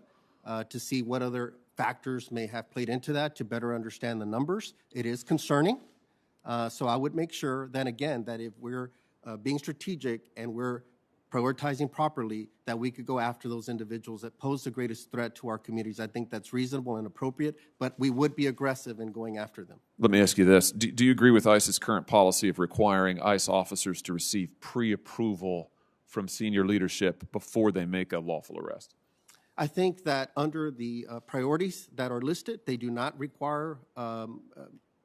to see what other factors may have played into that to better understand the numbers. It is concerning. So I would make sure then again that if we're being strategic and we're prioritizing properly, that we could go after those individuals that pose the greatest threat to our communities. I think that's reasonable and appropriate, but we would be aggressive in going after them. Let me ask you this. Do you agree with ICE's current policy of requiring ICE officers to receive pre-approval from senior leadership before they make a lawful arrest? I think that under the priorities that are listed, they do not require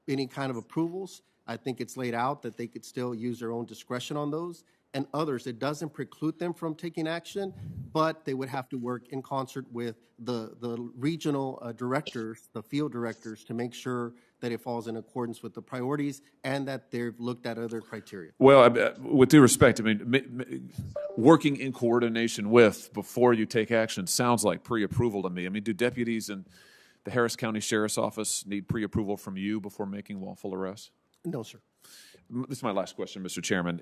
any kind of approvals. I think it's laid out that they could still use their own discretion on those. And others, it doesn't preclude them from taking action, but they would have to work in concert with the regional directors, the field directors, to make sure that it falls in accordance with the priorities and that they've looked at other criteria. Well, with due respect, I mean, working in coordination with before you take action sounds like pre-approval to me. I mean, do deputies in the Harris County Sheriff's Office need pre-approval from you before making lawful arrests? No, sir. This is my last question, Mr. Chairman.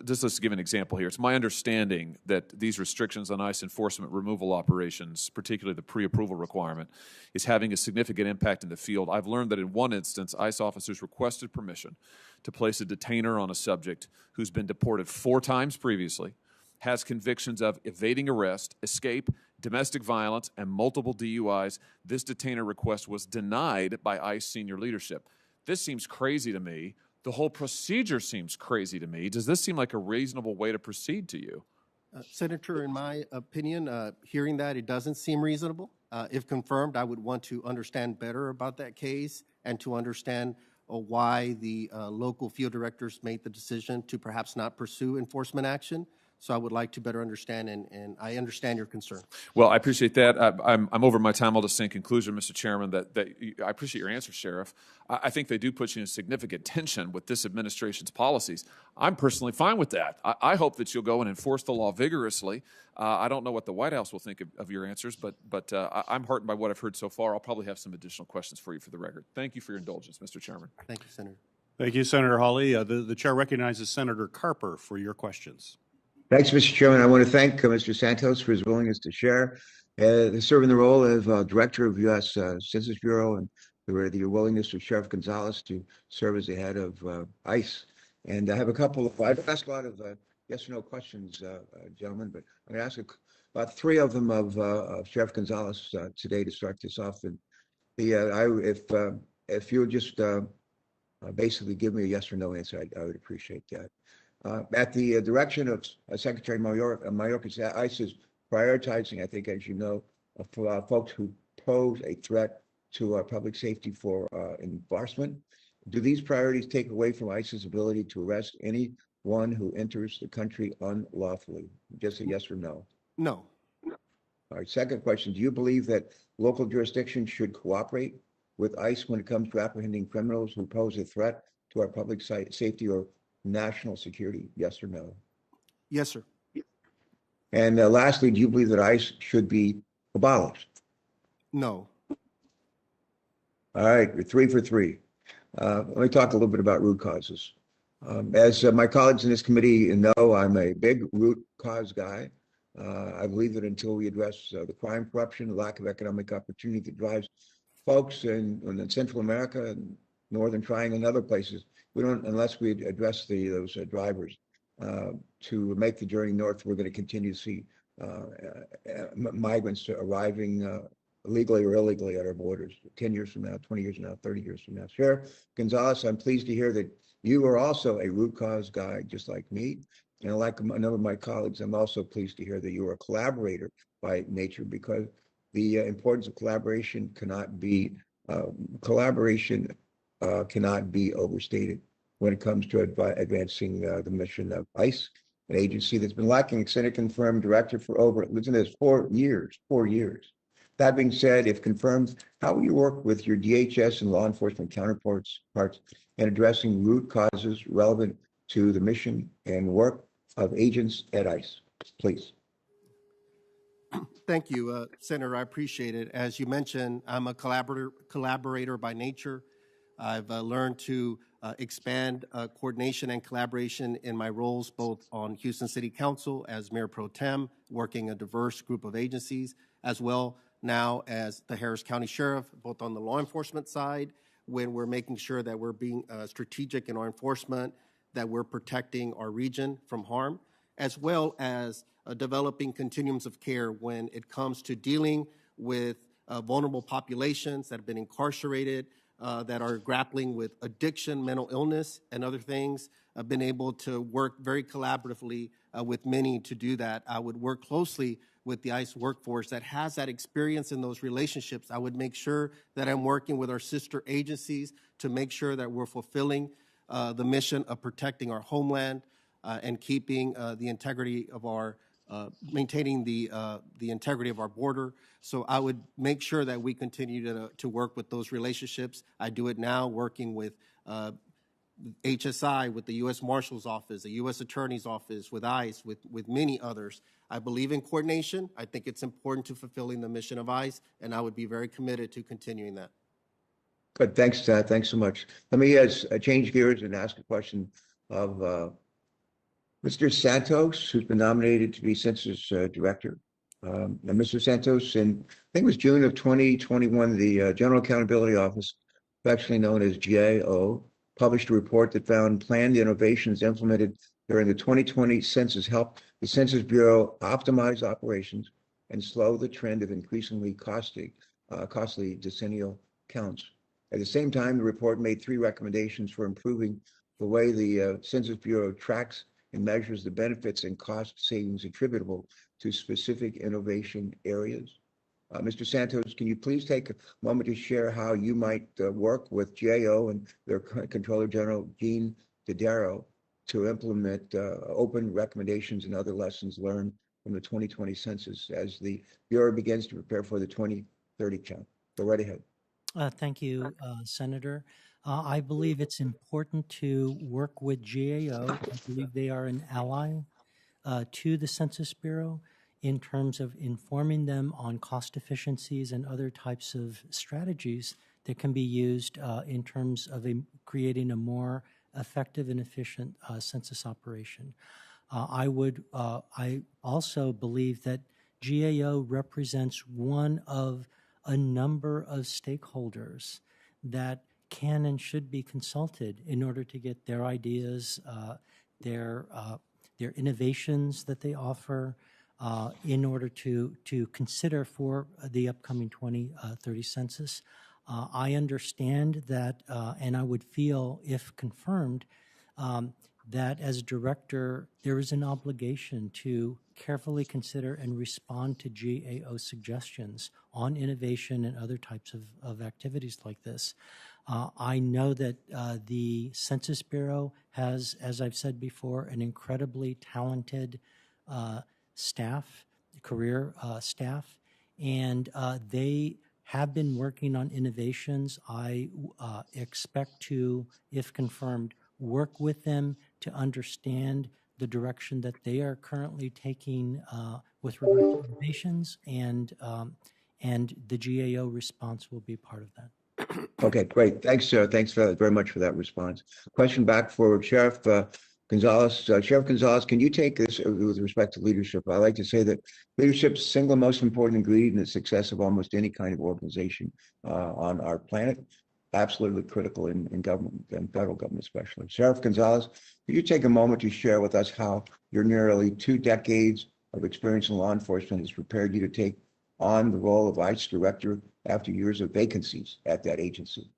Just let's give an example here. It's my understanding that these restrictions on ICE enforcement removal operations, particularly the pre-approval requirement, is having a significant impact in the field. I've learned that in one instance, ICE officers requested permission to place a detainer on a subject who's been deported 4 times previously, has convictions of evading arrest, escape, domestic violence, and multiple DUIs. This detainer request was denied by ICE senior leadership. This seems crazy to me. The whole procedure seems crazy to me. Does this seem like a reasonable way to proceed to you? Senator, in my opinion, hearing that, it doesn't seem reasonable. If confirmed, I would want to understand better about that case and to understand why the local field directors made the decision to perhaps not pursue enforcement action. So I would like to better understand, and I understand your concern. Well, I appreciate that. I'm over my time. I'll just say in conclusion, Mr. Chairman, that I appreciate your answer, Sheriff. I think they do put you in significant tension with this administration's policies. I'm personally fine with that. I hope that you'll go and enforce the law vigorously. I don't know what the White House will think of your answers, but I'm heartened by what I've heard so far. I'll probably have some additional questions for you for the record. Thank you for your indulgence, Mr. Chairman. Thank you, Senator. Thank you, Senator Hawley. The chair recognizes Senator Carper for your questions. Thanks, Mr. Chairman. I want to thank Mr. Santos for his willingness to share, to serve in the role of Director of U.S. Census Bureau, and the willingness of Sheriff Gonzalez to serve as the head of ICE. And I have I've asked a lot of yes or no questions, gentlemen, but I'm going to ask about 3 of them of Sheriff Gonzalez today to start this off. And if you would just basically give me a yes or no answer, I would appreciate that. At the direction of Secretary Mayorkas, ICE is prioritizing, I think, as you know, for folks who pose a threat to our public safety for enforcement. Do these priorities take away from ICE's ability to arrest anyone who enters the country unlawfully? Just a yes or no. No. All right, second question. Do you believe that local jurisdictions should cooperate with ICE when it comes to apprehending criminals who pose a threat to our public safety or national security? Yes or no? Yes, sir. And lastly, do you believe that ICE should be abolished? No. All right, we're 3 for 3. Let me talk a little bit about root causes. As my colleagues in this committee know, I'm a big root cause guy. I believe that until we address the crime, corruption, the lack of economic opportunity that drives folks in Central America and Northern Triangle and other places, we don't, unless we address those drivers to make the journey north, we're going to continue to see migrants arriving legally or illegally at our borders 10 years from now, 20 years from now, 30 years from now. Sheriff Gonzalez, I'm pleased to hear that you are also a root cause guy, just like me. And like a number of my colleagues, I'm also pleased to hear that you are a collaborator by nature, because the importance of collaboration cannot be overstated when it comes to advancing the mission of ICE, an agency that's been lacking a Senate-confirmed director for over, listen to this, 4 years. That being said, if confirmed, how will you work with your DHS and law enforcement counterparts in addressing root causes relevant to the mission and work of agents at ICE? Please. Thank you, Senator. I appreciate it. As you mentioned, I'm a collaborator by nature. I've learned to expand coordination and collaboration in my roles both on Houston City Council as Mayor Pro Tem, working a diverse group of agencies, as well now as the Harris County Sheriff, both on the law enforcement side, when we're making sure that we're being strategic in our enforcement, that we're protecting our region from harm, as well as developing continuums of care when it comes to dealing with vulnerable populations that have been incarcerated, that are grappling with addiction, mental illness, and other things. I've been able to work very collaboratively with many to do that. I would work closely with the ICE workforce that has that experience in those relationships. I would make sure that I'm working with our sister agencies to make sure that we're fulfilling the mission of protecting our homeland and keeping the integrity of our maintaining the integrity of our border. So I would make sure that we continue to work with those relationships. I do it now working with HSI, with the U.S. Marshal's Office, the U.S. Attorney's Office, with ICE, with many others. I believe in coordination. I think it's important to fulfilling the mission of ICE, and I would be very committed to continuing that. Good, thanks, thanks so much. Let me change gears and ask a question of Mr. Santos, who's been nominated to be Census Director. Now, Mr. Santos, in I think it was June of 2021, the General Accountability Office, affectionately known as GAO, published a report that found planned innovations implemented during the 2020 census helped the Census Bureau optimize operations and slow the trend of increasingly costly decennial counts. At the same time, the report made 3 recommendations for improving the way the Census Bureau tracks and measures the benefits and cost savings attributable to specific innovation areas. Mr. Santos, can you please take a moment to share how you might work with GAO and their Controller General, Gene Dodaro, to implement open recommendations and other lessons learned from the 2020 census as the Bureau begins to prepare for the 2030 count? Go right ahead. Thank you, Senator. I believe it's important to work with GAO. I believe they are an ally to the Census Bureau in terms of informing them on cost efficiencies and other types of strategies that can be used in terms of creating a more effective and efficient census operation. I also believe that GAO represents one of a number of stakeholders that can and should be consulted in order to get their ideas, their innovations that they offer, in order to consider for the upcoming 2030 census. I understand that, and I would feel, if confirmed, that as director, there is an obligation to carefully consider and respond to GAO suggestions on innovation and other types of activities like this. I know that the Census Bureau has, as I've said before, an incredibly talented staff, career staff, and they have been working on innovations. I expect to, if confirmed, work with them to understand the direction that they are currently taking with regard to innovations, and the GAO response will be part of that. Okay, great. Thanks, thanks very much for that response. Question back for Sheriff Gonzalez. Sheriff Gonzalez, can you take this with respect to leadership? I like to say that leadership's single most important ingredient in the success of almost any kind of organization on our planet. Absolutely critical in government and federal government especially. Sheriff Gonzalez, could you take a moment to share with us how your nearly 2 decades of experience in law enforcement has prepared you to take on the role of ICE Director after years of vacancies at that agency?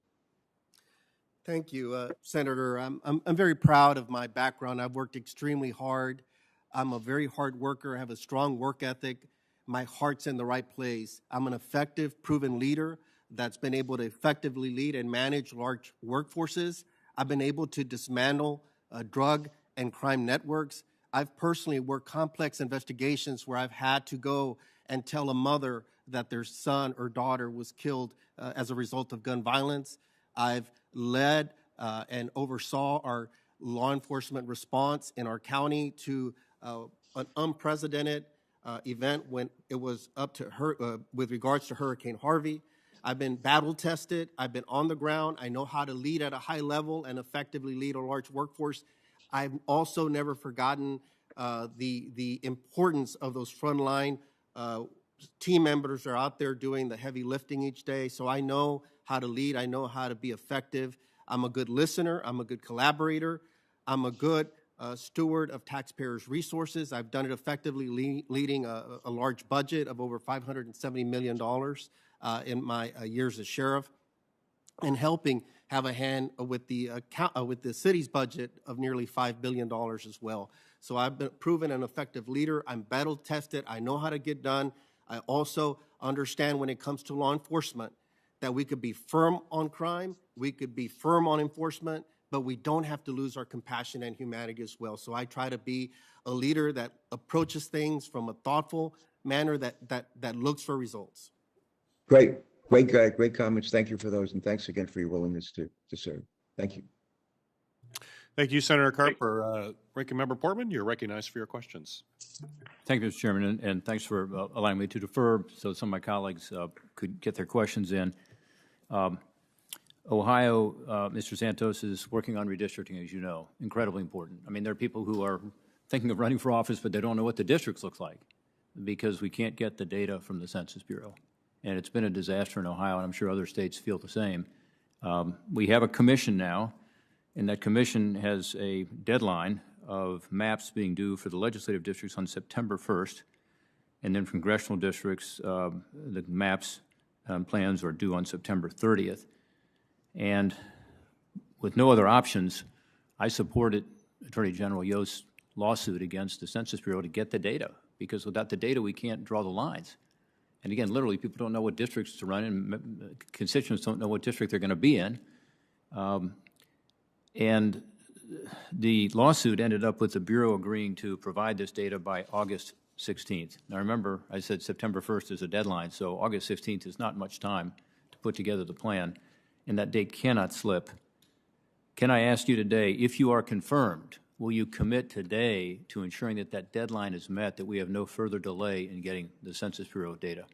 Thank you, Senator. I'm very proud of my background. I've worked extremely hard. I'm a very hard worker. I have a strong work ethic. My heart's in the right place. I'm an effective, proven leader that's been able to effectively lead and manage large workforces. I've been able to dismantle drug and crime networks. I've personally worked complex investigations where I've had to go and tell a mother that their son or daughter was killed as a result of gun violence. I've led and oversaw our law enforcement response in our county to an unprecedented event when it was up to her with regards to Hurricane Harvey. I've been battle tested. I've been on the ground. I know how to lead at a high level and effectively lead a large workforce. I've also never forgotten the importance of those frontline team members are out there doing the heavy lifting each day. So I know how to lead. I know how to be effective. I'm a good listener. I'm a good collaborator. I'm a good steward of taxpayers' resources. I've done it effectively, leading a large budget of over $570 million in my years as sheriff, and helping have a hand with the city's budget of nearly $5 billion as well. So I've been proven an effective leader. I'm battle tested. I know how to get done. I also understand when it comes to law enforcement that we could be firm on crime, we could be firm on enforcement, but we don't have to lose our compassion and humanity as well. So I try to be a leader that approaches things from a thoughtful manner that looks for results. Great comments. Thank you for those, and thanks again for your willingness to serve. Thank you. Thank you, Senator Carper. Ranking Member Portman, you're recognized for your questions. Thank you, Mr. Chairman, and thanks for allowing me to defer so some of my colleagues could get their questions in. Ohio, Mr. Santos, is working on redistricting, as you know, incredibly important. I mean, there are people who are thinking of running for office, but they don't know what the districts look like because we can't get the data from the Census Bureau. And it's been a disaster in Ohio, and I'm sure other states feel the same. We have a commission now, and that commission has a deadline of maps being due for the legislative districts on September 1st, and then from congressional districts, the maps plans are due on September 30th. And with no other options, I supported Attorney General Yost's lawsuit against the Census Bureau to get the data, because without the data, we can't draw the lines. And again, literally, people don't know what districts to run in. Constituents don't know what district they're going to be in. And the lawsuit ended up with the Bureau agreeing to provide this data by August 16th. Now, remember, I said September 1st is a deadline, so August 16th is not much time to put together the plan, and that date cannot slip. Can I ask you today, if you are confirmed, will you commit today to ensuring that that deadline is met, that we have no further delay in getting the Census Bureau data?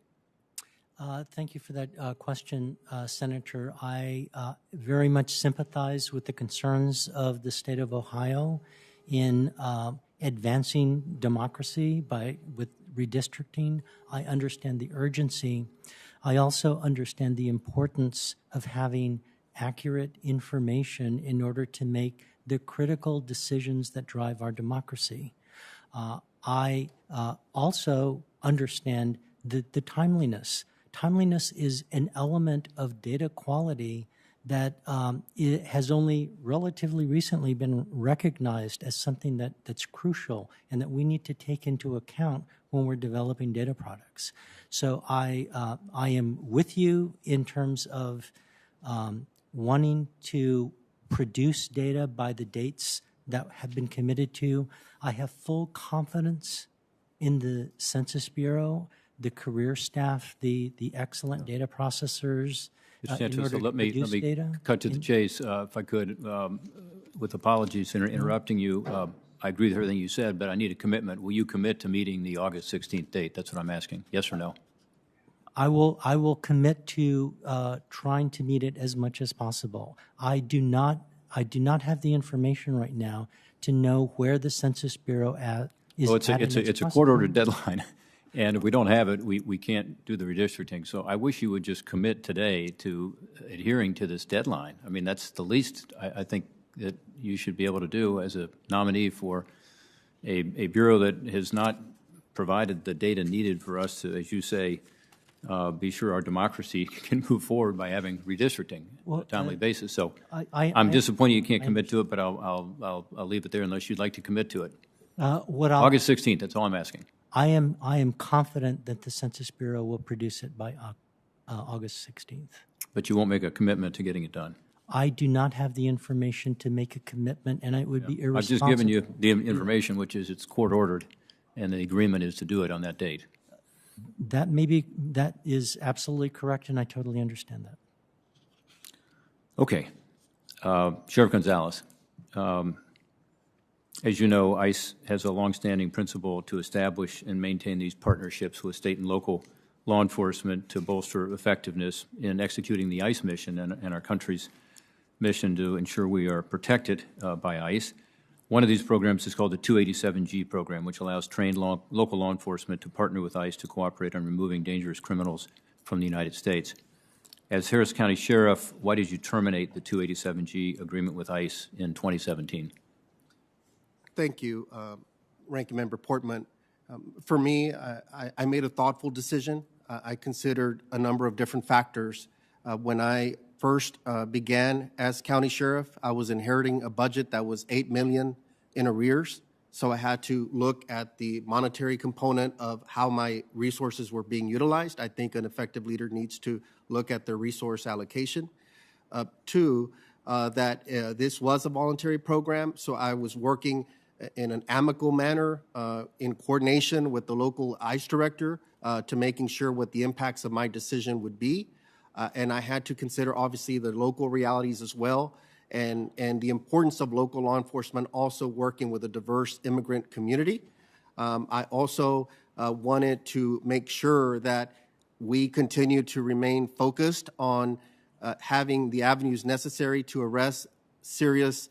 Thank you for that question, Senator. I very much sympathize with the concerns of the state of Ohio in advancing democracy with redistricting. I understand the urgency. I also understand the importance of having accurate information in order to make the critical decisions that drive our democracy. I also understand the timeliness. Timeliness is an element of data quality that it has only relatively recently been recognized as something that's crucial and that we need to take into account when we're developing data products. So I am with you in terms of wanting to produce data by the dates that have been committed to. I have full confidence in the Census Bureau, the career staff, the excellent data processors. Mr. Santos, so let me cut to the chase, if I could, with apologies for interrupting you. I agree with everything you said, but I need a commitment. Will you commit to meeting the August 16th date? That's what I'm asking. Yes or no? I will commit to trying to meet it as much as possible. I do not have the information right now to know where the Census Bureau is. Well, it's a court-ordered deadline, and if we don't have it, we can't do the redistricting. So I wish you would just commit today to adhering to this deadline. I mean, that's the least I think that you should be able to do as a nominee for a bureau that has not provided the data needed for us to, as you say, be sure our democracy can move forward by having redistricting on a timely basis. So I'm disappointed you can't commit to it, but I'll leave it there unless you'd like to commit to it. August 16th, that's all I'm asking. I am confident that the Census Bureau will produce it by August 16th. But you won't make a commitment to getting it done. I do not have the information to make a commitment, and it would be irresponsible. I've just given you the information, which is it's court-ordered, and the agreement is to do it on that date. That is absolutely correct, and I totally understand that. Okay. Sheriff Gonzalez, as you know, ICE has a longstanding principle to establish and maintain these partnerships with state and local law enforcement to bolster effectiveness in executing the ICE mission and our country's mission to ensure we are protected by ICE. One of these programs is called the 287G program, which allows trained local law enforcement to partner with ICE to cooperate on removing dangerous criminals from the United States. As Harris County Sheriff, why did you terminate the 287G agreement with ICE in 2017? Thank you, Ranking Member Portman. For me, I made a thoughtful decision. I considered a number of different factors. When I first began as county sheriff, I was inheriting a budget that was $8 million in arrears. So I had to look at the monetary component of how my resources were being utilized. I think an effective leader needs to look at their resource allocation. Two, that this was a voluntary program, so I was working in an amicable manner in coordination with the local ICE director to making sure what the impacts of my decision would be. And I had to consider, obviously, the local realities as well, and the importance of local law enforcement also working with a diverse immigrant community. I also wanted to make sure that we continue to remain focused on having the avenues necessary to arrest serious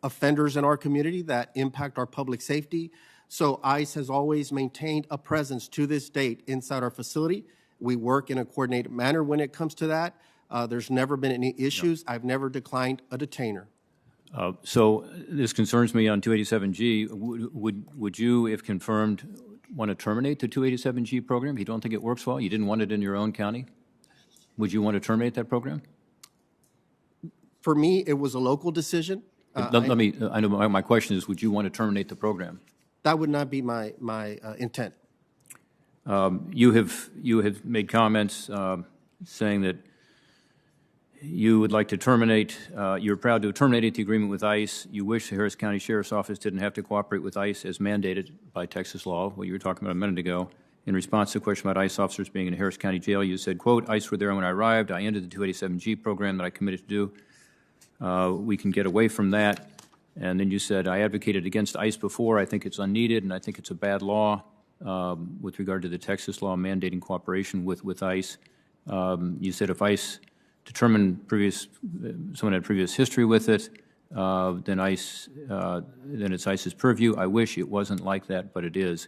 offenders in our community that impact our public safety. So ICE has always maintained a presence to this date inside our facility. We work in a coordinated manner when it comes to that. There's never been any issues. I've never declined a detainer. So this concerns me on 287G. Would you, if confirmed, want to terminate the 287G program? You don't think it works well? You didn't want it in your own county? Would you want to terminate that program? For me, it was a local decision. I know my question is, would you want to terminate the program? That would not be my intent. You have made comments saying that you would like to terminate, you're proud to have terminated the agreement with ICE. You wish the Harris County Sheriff's Office didn't have to cooperate with ICE as mandated by Texas law, what you were talking about a minute ago. In response to a question about ICE officers being in a Harris County jail, you said, quote, ICE were there when I arrived. I ended the 287G program that I committed to do. We can get away from that. And then you said, I advocated against ICE before. I think it's unneeded, and I think it's a bad law with regard to the Texas law mandating cooperation with ICE. You said if ICE determined someone had previous history with it, then it's ICE's purview. I wish it wasn't like that, but it is.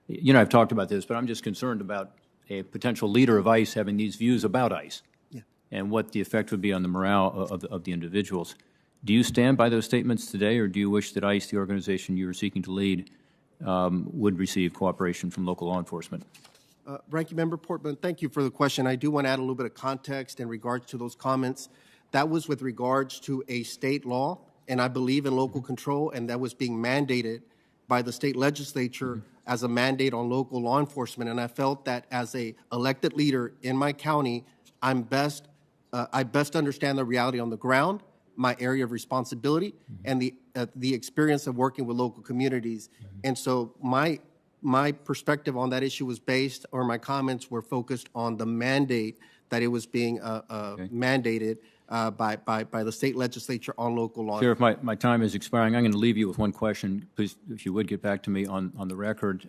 You know, I've talked about this, but I'm just concerned about a potential leader of ICE having these views about ICE and what the effect would be on the morale of the individuals. Do you stand by those statements today, or do you wish that ICE, the organization you are seeking to lead, would receive cooperation from local law enforcement? Ranking Member Portman, thank you for the question. I do want to add a little bit of context in regards to those comments. That was with regards to a state law, and I believe in local control, and that was being mandated by the state legislature as a mandate on local law enforcement. And I felt that as a elected leader in my county, I best understand the reality on the ground, my area of responsibility, and the experience of working with local communities. And so my perspective on that issue was based, or my comments were focused on the mandate that it was being mandated by the state legislature on local law. Sheriff, my time is expiring. I'm going to leave you with one question. Please, if you would get back to me on the record.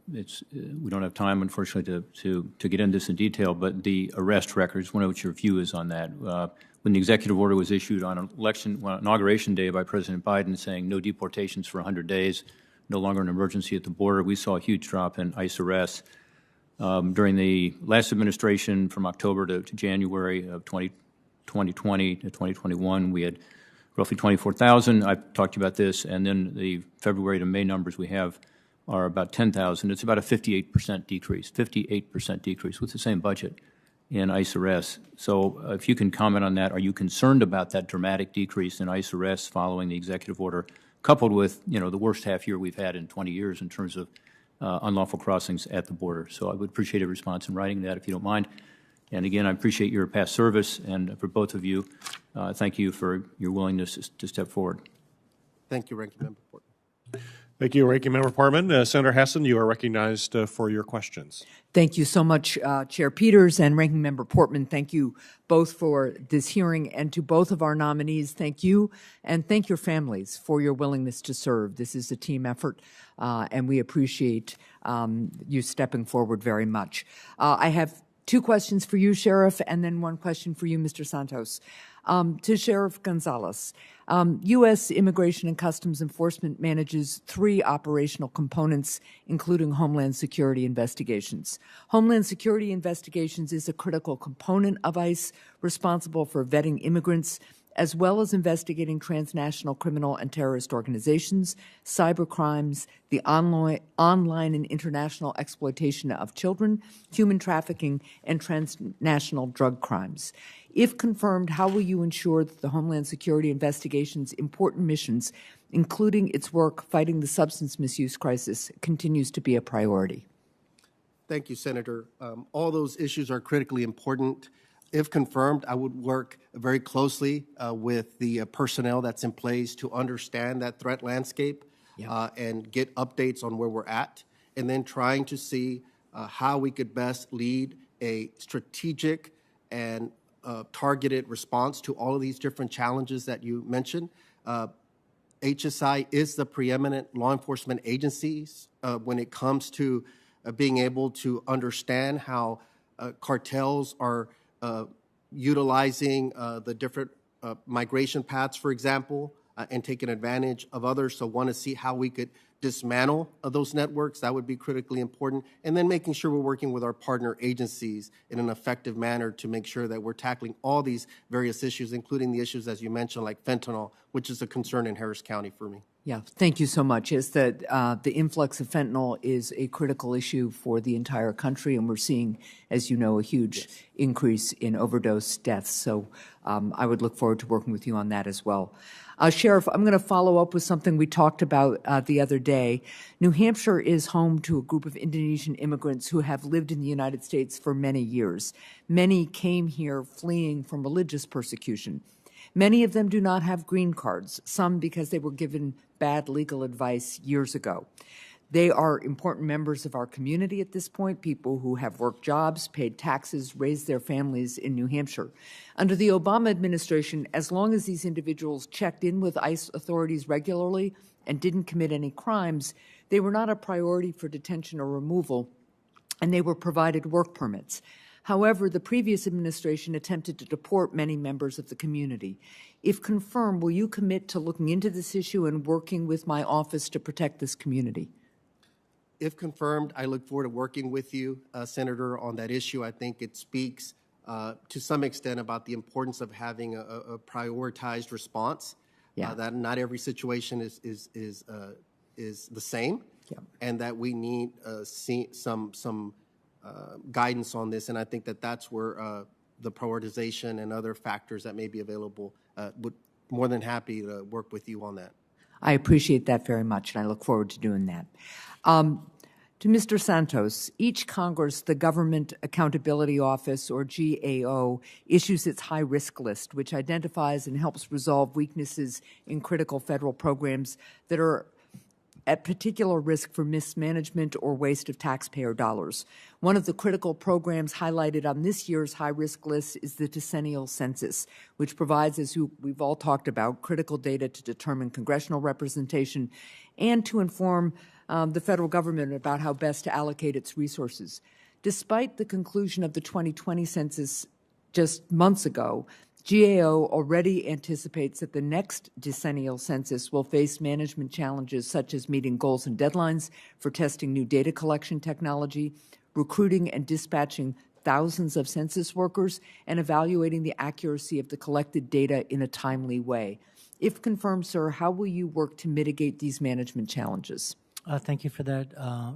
We don't have time, unfortunately, to get into this in detail, but the arrest records, wonder what your view is on that. When the executive order was issued on inauguration day by President Biden saying no deportations for 100 days, no longer an emergency at the border, we saw a huge drop in ICE arrests. During the last administration, from October to January of 2020 to 2021, we had roughly 24,000. I've talked to you about this, and then the February to May numbers we have are about 10,000. It's about a 58% decrease with the same budget in ICE arrests. So if you can comment on that, are you concerned about that dramatic decrease in ICE arrests following the executive order, coupled with, you know, the worst half year we've had in 20 years in terms of unlawful crossings at the border? So I would appreciate a response in writing to that if you don't mind. And again, I appreciate your past service, and for both of you, thank you for your willingness to step forward. Thank you, Ranking Member Portman. Thank you, Ranking Member Portman. Senator Hassan, you are recognized for your questions. Thank you so much, Chair Peters and Ranking Member Portman. Thank you both for this hearing, and to both of our nominees, thank you, and thank your families for your willingness to serve. This is a team effort, and we appreciate you stepping forward very much. I have Two questions for you, Sheriff, and then one question for you, Mr. Santos. To Sheriff Gonzalez, U.S. Immigration and Customs Enforcement manages three operational components, including Homeland Security investigations. Homeland Security investigations is a critical component of ICE, responsible for vetting immigrants, as well as investigating transnational criminal and terrorist organizations, cyber crimes, the online and international exploitation of children, human trafficking, and transnational drug crimes. If confirmed, how will you ensure that the Homeland Security investigation's important missions, including its work fighting the substance misuse crisis, continues to be a priority? Thank you, Senator. All those issues are critically important. If confirmed, I would work very closely with the personnel that's in place to understand that threat landscape and get updates on where we're at, and then trying to see how we could best lead a strategic and targeted response to all of these different challenges that you mentioned. HSI is the preeminent law enforcement agencies when it comes to being able to understand how cartels are utilizing the different migration paths, for example, and taking advantage of others. So want to see how we could dismantle those networks. That would be critically important. And then making sure we're working with our partner agencies in an effective manner to make sure that we're tackling all these various issues, including the issues, as you mentioned, like fentanyl, which is a concern in Harris County for me. Yeah, thank you so much. Yes, the influx of fentanyl is a critical issue for the entire country, and we're seeing, as you know, a huge increase in overdose deaths. So I would look forward to working with you on that as well. Sheriff, I'm going to follow up with something we talked about the other day. New Hampshire is home to a group of Indonesian immigrants who have lived in the United States for many years. Many came here fleeing from religious persecution. Many of them do not have green cards, some because they were given bad legal advice years ago. They are important members of our community at this point, people who have worked jobs, paid taxes, raised their families in New Hampshire. Under the Obama administration, as long as these individuals checked in with ICE authorities regularly and didn't commit any crimes, they were not a priority for detention or removal, and they were provided work permits. However, the previous administration attempted to deport many members of the community. If confirmed, will you commit to looking into this issue and working with my office to protect this community? If confirmed, I look forward to working with you, Senator, on that issue. I think it speaks to some extent about the importance of having a prioritized response. That not every situation is the same, and that we need some guidance on this. And I think that that's where the prioritization and other factors that may be available would more than happy to work with you on that. I appreciate that very much, and I look forward to doing that. To Mr. Santos, each Congress, the Government Accountability Office, or GAO, issues its high-risk list, which identifies and helps resolve weaknesses in critical federal programs that are at particular risk for mismanagement or waste of taxpayer dollars. One of the critical programs highlighted on this year's high-risk list is the decennial census, which provides, as we've all talked about, critical data to determine congressional representation and to inform the federal government about how best to allocate its resources. Despite the conclusion of the 2020 census just months ago, GAO already anticipates that the next decennial census will face management challenges such as meeting goals and deadlines for testing new data collection technology, recruiting and dispatching thousands of census workers, and evaluating the accuracy of the collected data in a timely way. If confirmed, sir, how will you work to mitigate these management challenges? Thank you for that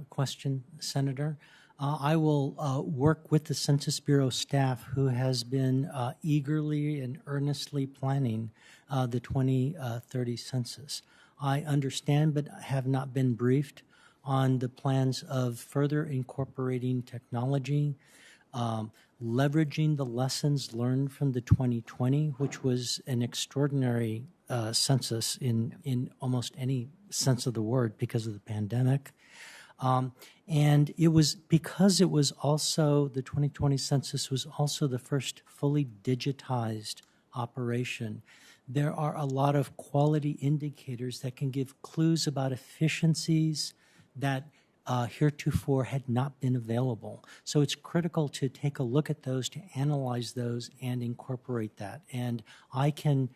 question, Senator. I will work with the Census Bureau staff who has been eagerly and earnestly planning the 2030 census. I understand but have not been briefed on the plans of further incorporating technology, leveraging the lessons learned from the 2020, which was an extraordinary census in almost any sense of the word because of the pandemic. And it was because it was also, the 2020 census was also the first fully digitized operation. There are a lot of quality indicators that can give clues about efficiencies that heretofore had not been available. So it's critical to take a look at those, to analyze those, and incorporate that. And I can,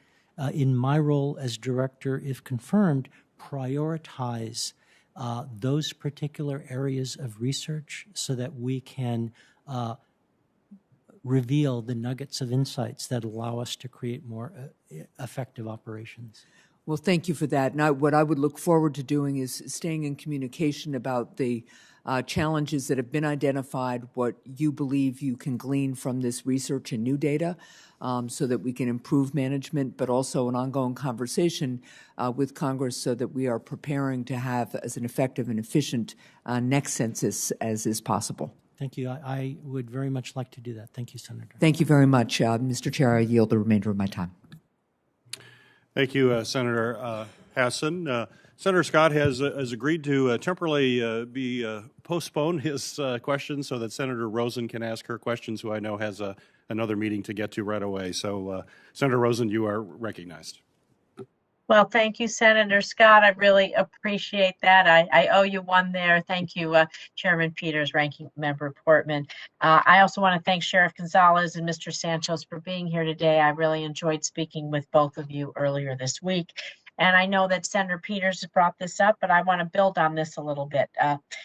in my role as director, if confirmed, prioritize those particular areas of research so that we can reveal the nuggets of insights that allow us to create more effective operations. Well, thank you for that. And what I would look forward to doing is staying in communication about the challenges that have been identified, what you believe you can glean from this research and new data, so that we can improve management, but also an ongoing conversation with Congress so that we are preparing to have as an effective and efficient next census as is possible. Thank you. I would very much like to do that. Thank you, Senator. Thank you very much. Mr. Chair, I yield the remainder of my time. Thank you, Senator Hassan. Senator Scott has agreed to temporarily postpone his questions so that Senator Rosen can ask her questions, who I know has another meeting to get to right away. So, Senator Rosen, you are recognized. Well, thank you, Senator Scott. I really appreciate that. I owe you one there. Thank you, Chairman Peters, Ranking Member Portman. I also want to thank Sheriff Gonzalez and Mr. Santos for being here today. I really enjoyed speaking with both of you earlier this week. And I know that Senator Peters has brought this up, but I want to build on this a little bit.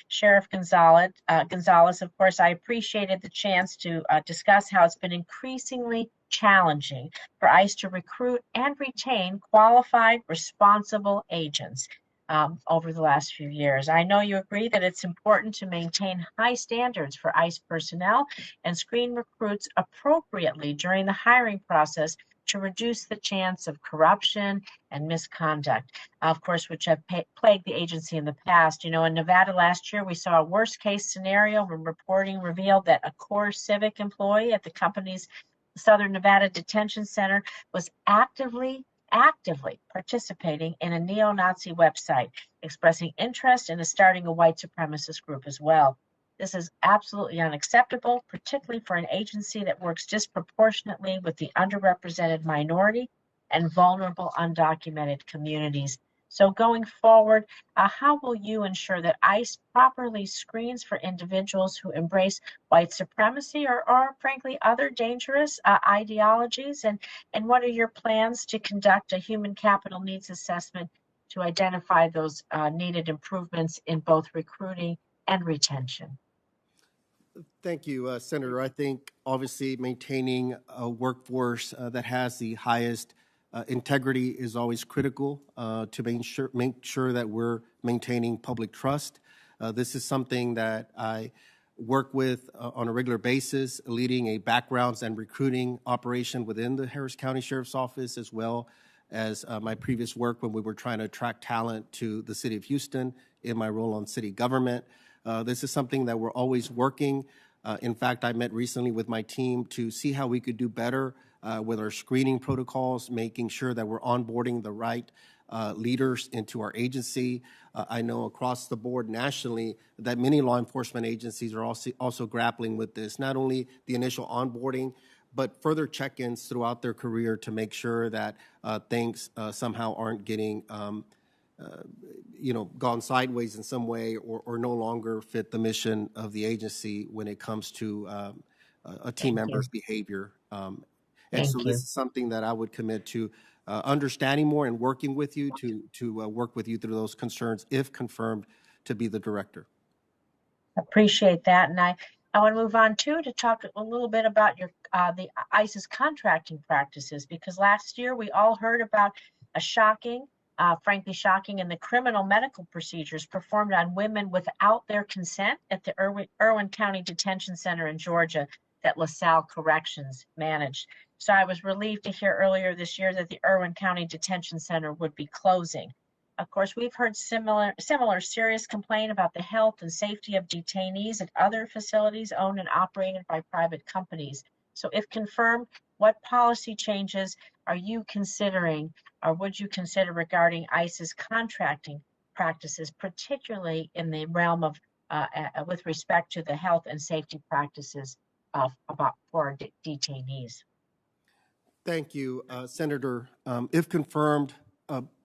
Sheriff Gonzalez, of course, I appreciated the chance to discuss how it's been increasingly challenging for ICE to recruit and retain qualified, responsible agents over the last few years. I know you agree that it's important to maintain high standards for ICE personnel and screen recruits appropriately during the hiring process to reduce the chance of corruption and misconduct, of course, which have plagued the agency in the past. You know, in Nevada last year, we saw a worst case scenario when reporting revealed that a core civic employee at the company's Southern Nevada Detention Center was actively participating in a neo-Nazi website, expressing interest in starting a white supremacist group as well. This is absolutely unacceptable, particularly for an agency that works disproportionately with the underrepresented minority and vulnerable undocumented communities. So going forward, how will you ensure that ICE properly screens for individuals who embrace white supremacy or frankly, other dangerous ideologies? And what are your plans to conduct a human capital needs assessment to identify those needed improvements in both recruiting and retention? Thank you, Senator. I think obviously maintaining a workforce that has the highest integrity is always critical to make sure that we're maintaining public trust. This is something that I work with on a regular basis, leading a backgrounds and recruiting operation within the Harris County Sheriff's Office, as well as my previous work when we were trying to attract talent to the city of Houston in my role on city government. This is something that we're always working. In fact, I met recently with my team to see how we could do better with our screening protocols, making sure that we're onboarding the right leaders into our agency. I know across the board nationally that many law enforcement agencies are also grappling with this, not only the initial onboarding, but further check-ins throughout their career to make sure that things somehow aren't getting gone sideways in some way or no longer fit the mission of the agency when it comes to a team member's behavior. And so this is something that I would commit to understanding more and working with you to work with you through those concerns if confirmed to be the director. Appreciate that. And I want to move on too to talk a little bit about your the ICE's contracting practices, because last year we all heard about a frankly shocking, and the criminal medical procedures performed on women without their consent at the Irwin County Detention Center in Georgia that LaSalle Corrections managed. So I was relieved to hear earlier this year that the Irwin County Detention Center would be closing. Of course, we've heard similar serious complaint about the health and safety of detainees at other facilities owned and operated by private companies. So if confirmed, what policy changes are you considering, or would you consider regarding ICE's contracting practices, particularly in the realm of with respect to the health and safety practices for detainees? Thank you, Senator. If confirmed,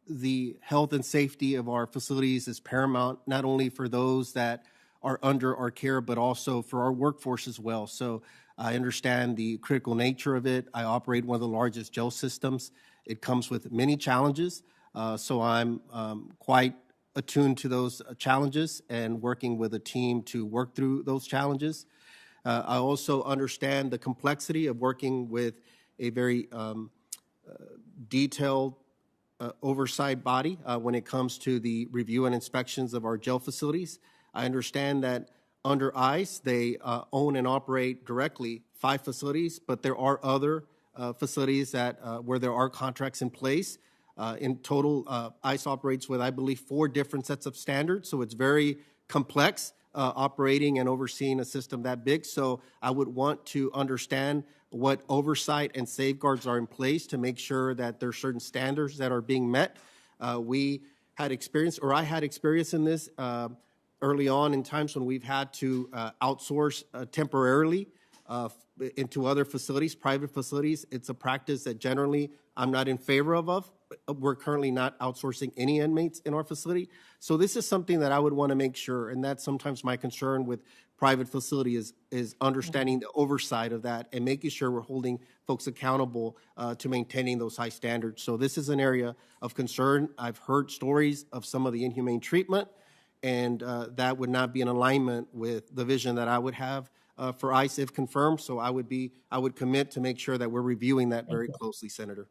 the health and safety of our facilities is paramount, not only for those that are under our care, but also for our workforce as well. So I understand the critical nature of it. I operate one of the largest jail systems. It comes with many challenges, so I'm quite attuned to those challenges and working with a team to work through those challenges. I also understand the complexity of working with a very detailed oversight body when it comes to the review and inspections of our jail facilities. I understand that under ICE, they own and operate directly 5 facilities, but there are other facilities that where there are contracts in place. In total, ICE operates with, I believe, 4 different sets of standards, so it's very complex operating and overseeing a system that big. So I would want to understand what oversight and safeguards are in place to make sure that there are certain standards that are being met. We had experience, or I had experience in this early on in times when we've had to outsource temporarily into other facilities, private facilities. It's a practice that generally I'm not in favor of. We're currently not outsourcing any inmates in our facility. So this is something that I would want to make sure, and that's sometimes my concern with private facility is understanding the oversight of that and making sure we're holding folks accountable to maintaining those high standards. So this is an area of concern. I've heard stories of some of the inhumane treatment, and that would not be in alignment with the vision that I would have for ICE if confirmed. So I would commit to make sure that we're reviewing that very closely, Senator.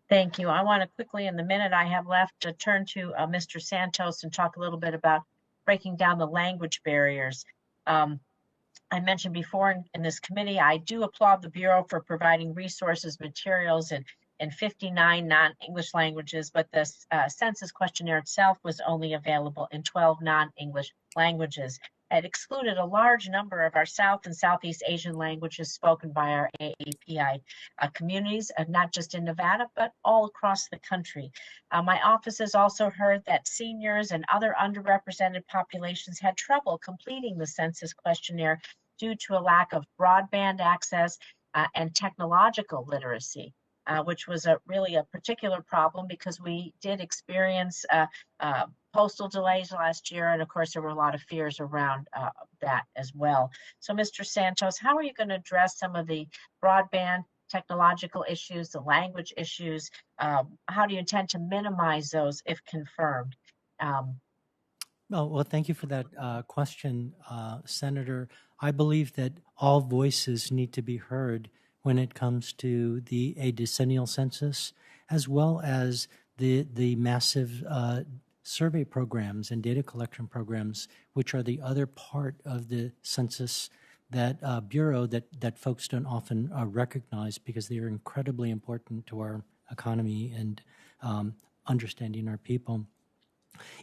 Thank you. I want to quickly, in the minute I have left, to turn to Mr. Santos and talk a little bit about breaking down the language barriers. I mentioned before in this committee, I do applaud the Bureau for providing resources, materials, in 59 non-English languages, but the census questionnaire itself was only available in 12 non-English languages. It excluded a large number of our South and Southeast Asian languages spoken by our AAPI communities, not just in Nevada, but all across the country. My office has also heard that seniors and other underrepresented populations had trouble completing the census questionnaire due to a lack of broadband access and technological literacy. Which was really a particular problem because we did experience postal delays last year, and of course there were a lot of fears around that as well. So Mr. Santos, how are you going to address some of the broadband technological issues, the language issues? How do you intend to minimize those if confirmed? Well, thank you for that question, Senator. I believe that all voices need to be heard when it comes to a decennial census, as well as the massive survey programs and data collection programs, which are the other part of the census that Bureau that folks don't often recognize because they are incredibly important to our economy and understanding our people.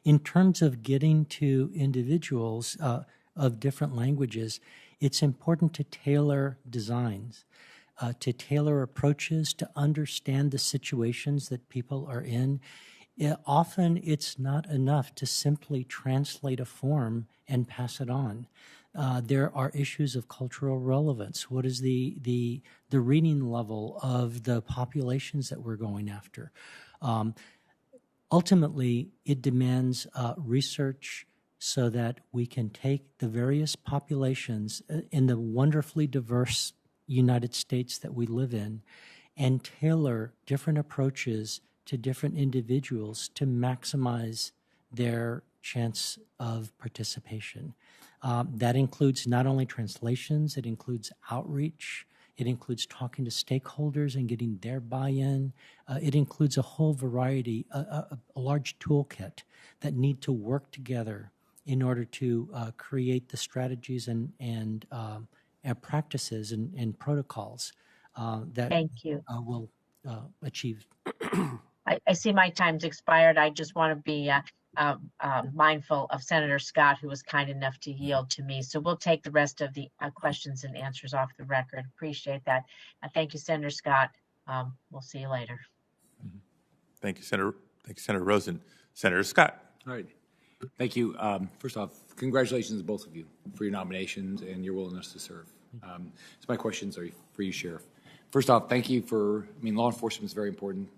In terms of getting to individuals of different languages, it's important to tailor designs. To tailor approaches, to understand the situations that people are in. Often it's not enough to simply translate a form and pass it on. There are issues of cultural relevance. What is the reading level of the populations that we're going after? Ultimately, it demands research so that we can take the various populations in the wonderfully diverse United States that we live in and tailor different approaches to different individuals to maximize their chance of participation. That includes not only translations, it includes outreach, it includes talking to stakeholders and getting their buy-in. It includes a whole variety, a large toolkit that need to work together in order to create the strategies and practices and protocols that Thank you. will achieve. I see my time's expired. I just want to be mindful of Senator Scott, who was kind enough to yield to me. So we'll take the rest of the questions and answers off the record. Appreciate that. Thank you, Senator Scott. We'll see you later. Thank you, Senator. Thank you, Senator Rosen. Senator Scott. All right. Thank you. First off, congratulations to both of you for your nominations and your willingness to serve. So my questions are for you, Sheriff. First off, thank you law enforcement is very important.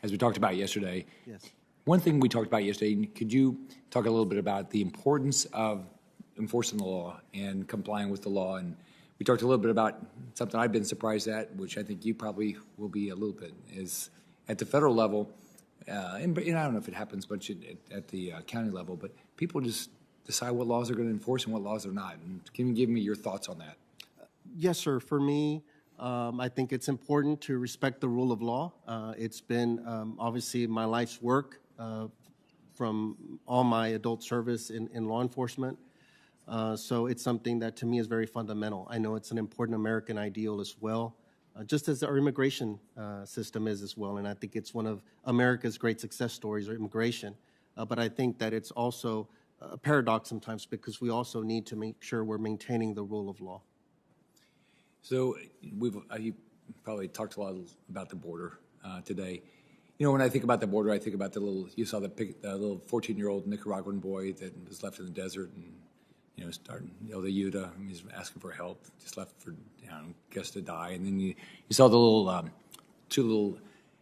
as we talked about yesterday. Yes. One thing we talked about yesterday, could you talk a little bit about the importance of enforcing the law and complying with the law? And we talked a little bit about something I've been surprised at, which I think you probably will be a little bit, is at the federal level, and I don't know if it happens much at the county level, but people just decide what laws they're going to enforce and what laws they're not. And can you give me your thoughts on that? Yes, sir. For me, I think it's important to respect the rule of law. It's been obviously my life's work from all my adult service in law enforcement. So it's something that to me is very fundamental. I know it's an important American ideal as well, just as our immigration system is as well. And I think it's one of America's great success stories, or immigration. But I think that it's also a paradox sometimes, because we also need to make sure we're maintaining the rule of law. So you probably talked a lot about the border today. You know, when I think about the border, I think about you saw the little 14-year-old Nicaraguan boy that was left in the desert and, you know, starting, you know, the Utah, he's asking for help, just left for, you know, guess to die. And then you saw the two little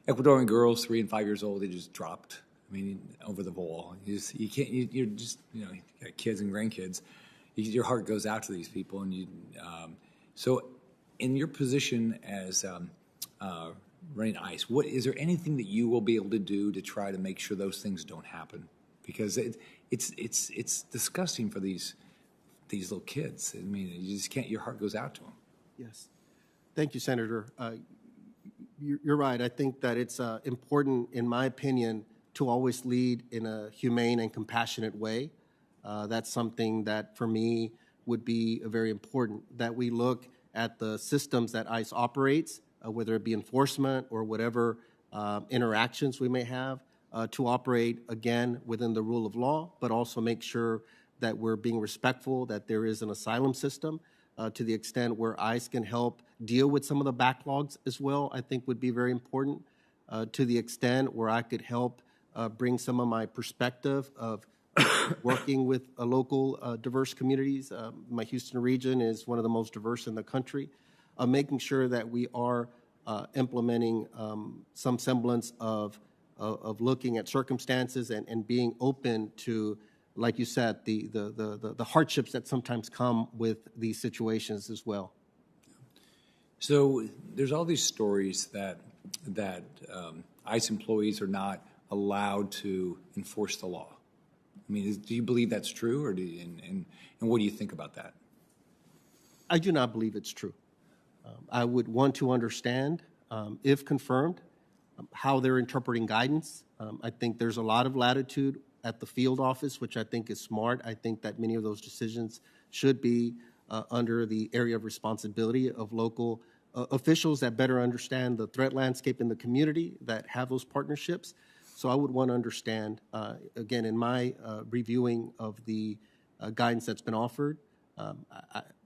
Ecuadorian girls, 3 and 5 years old, they just dropped, I mean, over the wall. You can't, you're just, you know, you got kids and grandkids. Your heart goes out to these people. And so in your position as running ICE, is there anything that you will be able to do to try to make sure those things don't happen? Because it's disgusting for these little kids. I mean, you just can't. Your heart goes out to them. Yes, thank you, Senator. You're right. I think that it's important, in my opinion, to always lead in a humane and compassionate way. That's something that, for me, would be very important. That we look at the systems that ICE operates, whether it be enforcement or whatever interactions we may have, to operate, again, within the rule of law, but also make sure that we're being respectful, that there is an asylum system to the extent where ICE can help deal with some of the backlogs as well, I think would be very important. To the extent where I could help bring some of my perspective of working with local diverse communities. My Houston region is one of the most diverse in the country. Making sure that we are implementing some semblance of looking at circumstances and being open to, like you said, the hardships that sometimes come with these situations as well. So there's all these stories that ICE employees are not allowed to enforce the law. I mean, do you believe that's true, or and what do you think about that? I do not believe it's true. I would want to understand, if confirmed, how they're interpreting guidance. I think there's a lot of latitude at the field office, which I think is smart. I think that many of those decisions should be under the area of responsibility of local officials that better understand the threat landscape in the community, that have those partnerships. So I would want to understand, again, in my reviewing of the guidance that's been offered,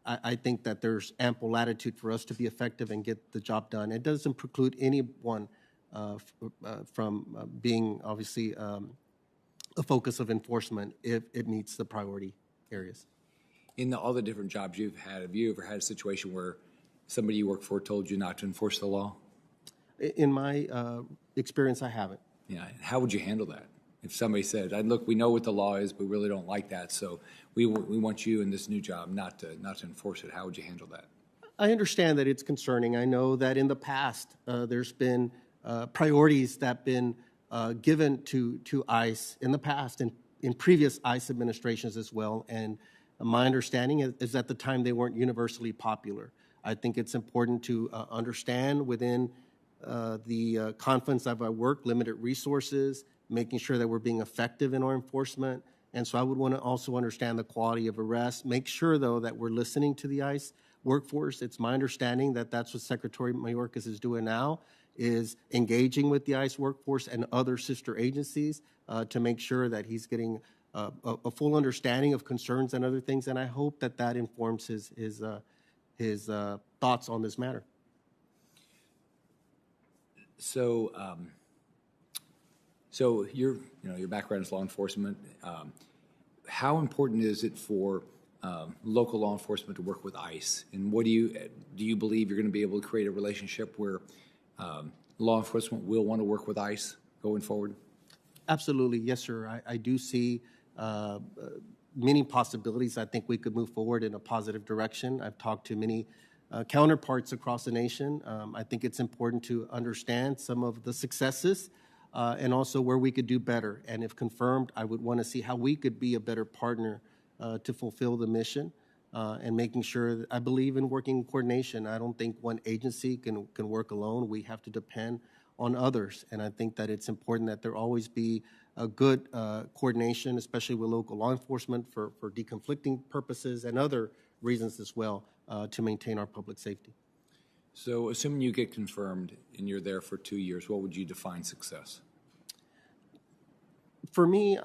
I think that there's ample latitude for us to be effective and get the job done. It doesn't preclude anyone from being, obviously, a focus of enforcement if it meets the priority areas. In all the different jobs you've had, have you ever had a situation where somebody you work for told you not to enforce the law? In my experience, I haven't. Yeah. How would you handle that? If somebody said, "Look, we know what the law is, but we really don't like that, so we want you in this new job not to enforce it," how would you handle that? I understand that it's concerning. I know that in the past there's been priorities that have been given to ICE in the past and in previous ICE administrations as well. And my understanding is at the time they weren't universally popular. I think it's important to understand within the confines of our work, limited resources, making sure that we're being effective in our enforcement. And so I would want to also understand the quality of arrest, make sure, though, that we're listening to the ICE workforce. It's my understanding that that's what Secretary Mayorkas is doing now, is engaging with the ICE workforce and other sister agencies to make sure that he's getting a full understanding of concerns and other things. And I hope that that informs his thoughts on this matter. So your background is law enforcement. How important is it for local law enforcement to work with ICE? And what do you believe you're going to be able to create a relationship where law enforcement will want to work with ICE going forward? Absolutely, yes, sir. I do see many possibilities. I think we could move forward in a positive direction. I've talked to many counterparts across the nation. I think it's important to understand some of the successes and also where we could do better. And if confirmed, I would want to see how we could be a better partner to fulfill the mission and making sure that I believe in working coordination. I don't think one agency can work alone. We have to depend on others. And I think that it's important that there always be a good coordination, especially with local law enforcement for deconflicting purposes and other reasons as well to maintain our public safety. So assuming you get confirmed and you're there for 2 years, what would you define success? For me,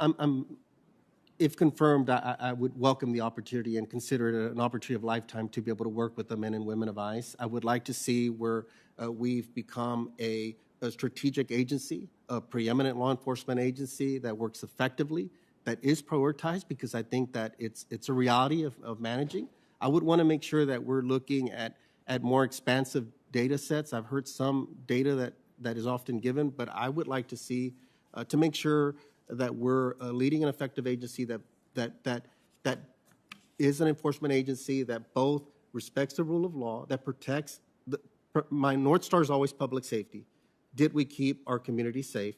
if confirmed, I would welcome the opportunity and consider it an opportunity of a lifetime to be able to work with the men and women of ICE. I would like to see where we've become a strategic agency, a preeminent law enforcement agency that works effectively, that is prioritized, because I think that it's a reality of managing. I would want to make sure that we're looking at more expansive data sets. I've heard some data that is often given, but I would like to see to make sure that we're leading an effective agency that is an enforcement agency that both respects the rule of law, that protects my North Star is always public safety. Did we keep our community safe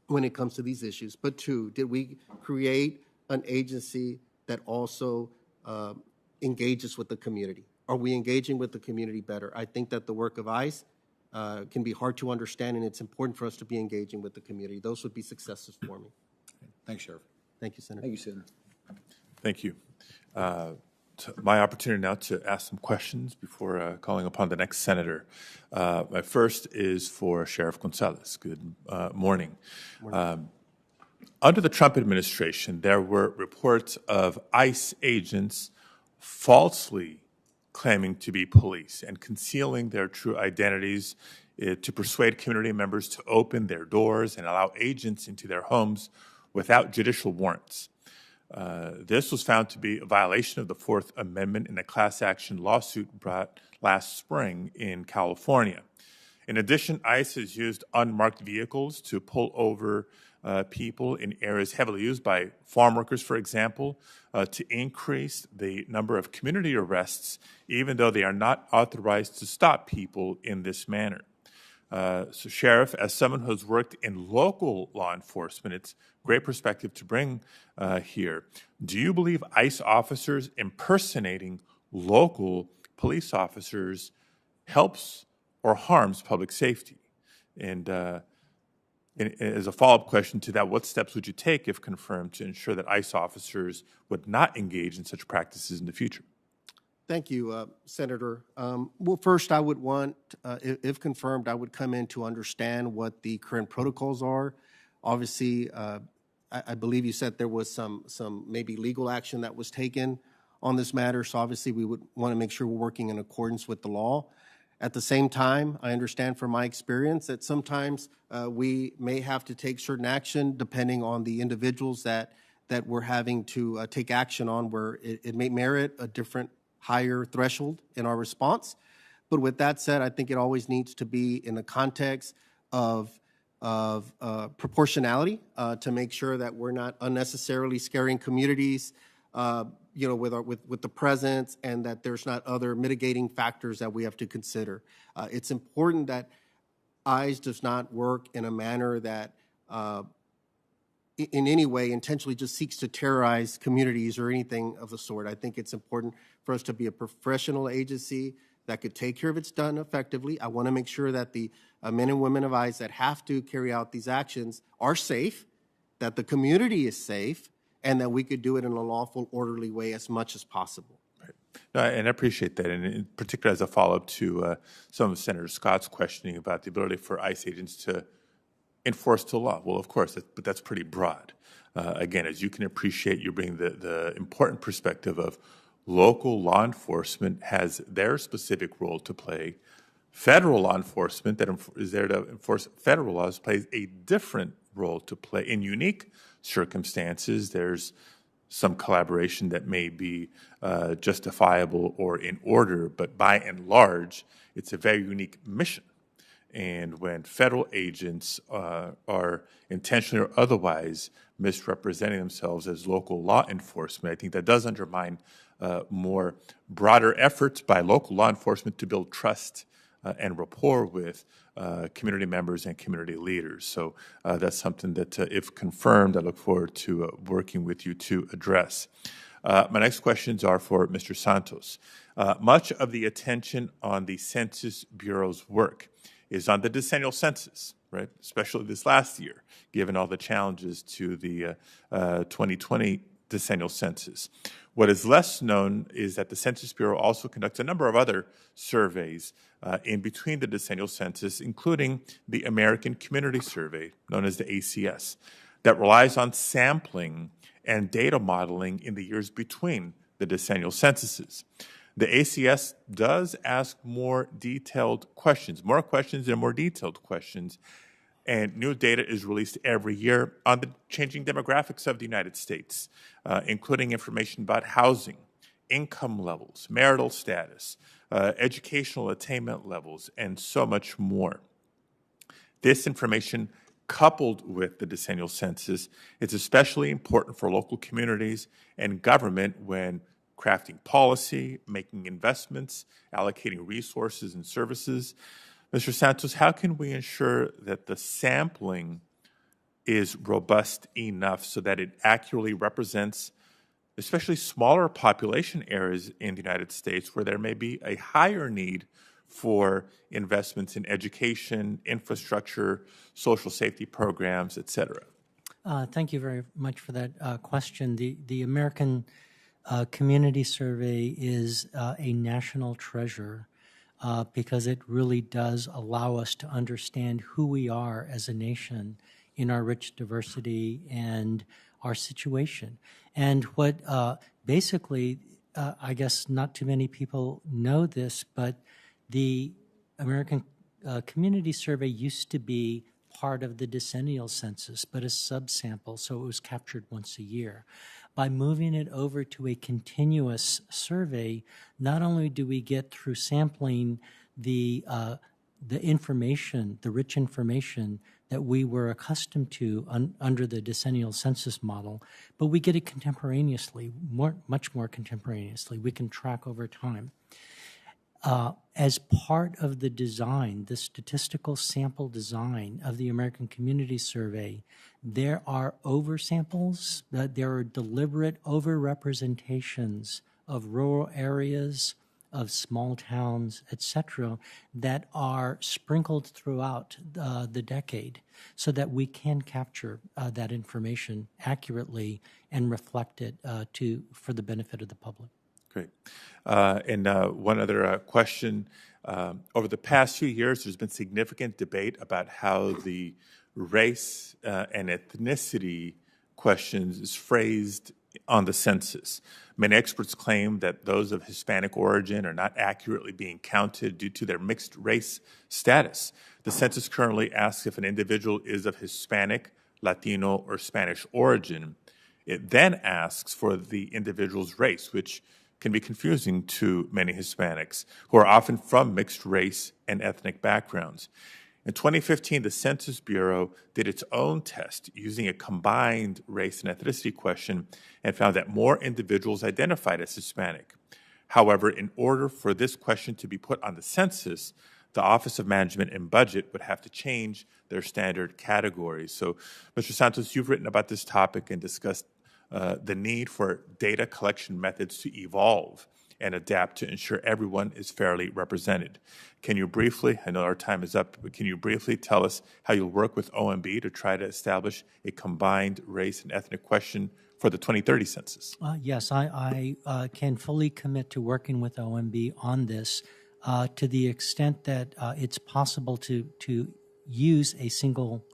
when it comes to these issues? But two, did we create an agency that also engages with the community? Are we engaging with the community better? I think that the work of ICE can be hard to understand, and it's important for us to be engaging with the community. Those would be successes for me. Thanks, Sheriff. Thank you, Senator. Thank you, Senator. Thank you. My opportunity now to ask some questions before calling upon the next senator. My first is for Sheriff Gonzalez. Good morning. Under the Trump administration, there were reports of ICE agents falsely claiming to be police and concealing their true identities to persuade community members to open their doors and allow agents into their homes without judicial warrants. This was found to be a violation of the Fourth Amendment in a class action lawsuit brought last spring in California. In addition, ICE has used unmarked vehicles to pull over people in areas heavily used by farm workers, for example, to increase the number of community arrests, even though they are not authorized to stop people in this manner. So, Sheriff, as someone who's worked in local law enforcement, it's great perspective to bring here. Do you believe ICE officers impersonating local police officers helps or harms public safety? And as a follow-up question to that, what steps would you take, if confirmed, to ensure that ICE officers would not engage in such practices in the future? Thank you, Senator. Well, first, I would want, if confirmed, I would come in to understand what the current protocols are. Obviously, I believe you said there was some maybe legal action that was taken on this matter, so obviously we would want to make sure we're working in accordance with the law. At the same time, I understand from my experience that sometimes we may have to take certain action depending on the individuals that we're having to take action on, where it may merit a different higher threshold in our response. But with that said, I think it always needs to be in the context of proportionality to make sure that we're not unnecessarily scaring communities, with the presence, and that there's not other mitigating factors that we have to consider. It's important that ICE does not work in a manner that in any way intentionally just seeks to terrorize communities or anything of the sort. I think it's important for us to be a professional agency that could take care of its done effectively. I want to make sure that the men and women of ICE that have to carry out these actions are safe, that the community is safe, and that we could do it in a lawful, orderly way as much as possible. Right. No, and I appreciate that, and in particular as a follow-up to some of Senator Scott's questioning about the ability for ICE agents to enforce the law. Well, of course, but that's pretty broad. Again, as you can appreciate, you're bringing the important perspective of local law enforcement has their specific role to play. Federal law enforcement that is there to enforce federal laws plays a different role to play. In unique circumstances, there's some collaboration that may be justifiable or in order, but by and large, it's a very unique mission. and when federal agents are intentionally or otherwise misrepresenting themselves as local law enforcement. I think that does undermine more broader efforts by local law enforcement to build trust and rapport with community members and community leaders. So that's something that, if confirmed, I look forward to working with you to address. My next questions are for Mr. Santos. Much of the attention on the Census Bureau's work is on the decennial census, right? Especially this last year, given all the challenges to the 2020 decennial census. What is less known is that the Census Bureau also conducts a number of other surveys in between the decennial census, including the American Community Survey, known as the ACS, that relies on sampling and data modeling in the years between the decennial censuses. The ACS does ask more detailed questions, more questions and more detailed questions, and new data is released every year on the changing demographics of the United States, including information about housing, income levels, marital status, educational attainment levels, and so much more. This information, coupled with the decennial census, is especially important for local communities and government when crafting policy, making investments, allocating resources and services. Mr. Santos, how can we ensure that the sampling is robust enough so that it accurately represents especially smaller population areas in the United States where there may be a higher need for investments in education, infrastructure, social safety programs, et cetera? Thank you very much for that question. The American Community Survey is a national treasure because it really does allow us to understand who we are as a nation in our rich diversity and our situation. And what basically, I guess not too many people know this, but the American Community Survey used to be part of the decennial census, but a subsample, so it was captured once a year. By moving it over to a continuous survey, not only do we get through sampling the information, the rich information that we were accustomed to under the decennial census model, but we get it contemporaneously, much more contemporaneously. We can track over time. As part of the design, the statistical sample design of the American Community Survey, there are oversamples, there are deliberate overrepresentations of rural areas, of small towns, etc., that are sprinkled throughout the decade so that we can capture that information accurately and reflect it for the benefit of the public. Great. And one other question. Over the past few years, there's been significant debate about how the race and ethnicity questions is phrased on the census. Many experts claim that those of Hispanic origin are not accurately being counted due to their mixed race status. The census currently asks if an individual is of Hispanic, Latino, or Spanish origin. It then asks for the individual's race, which can be confusing to many Hispanics, who are often from mixed race and ethnic backgrounds. In 2015, the Census Bureau did its own test using a combined race and ethnicity question and found that more individuals identified as Hispanic. However, in order for this question to be put on the census, the Office of Management and Budget would have to change their standard categories. So, Mr. Santos, you've written about this topic and discussed the need for data collection methods to evolve and adapt to ensure everyone is fairly represented. Can you briefly, I know our time is up, but can you briefly tell us how you'll work with OMB to try to establish a combined race and ethnic question for the 2030 census? Yes, I can fully commit to working with OMB on this to the extent that it's possible to use a single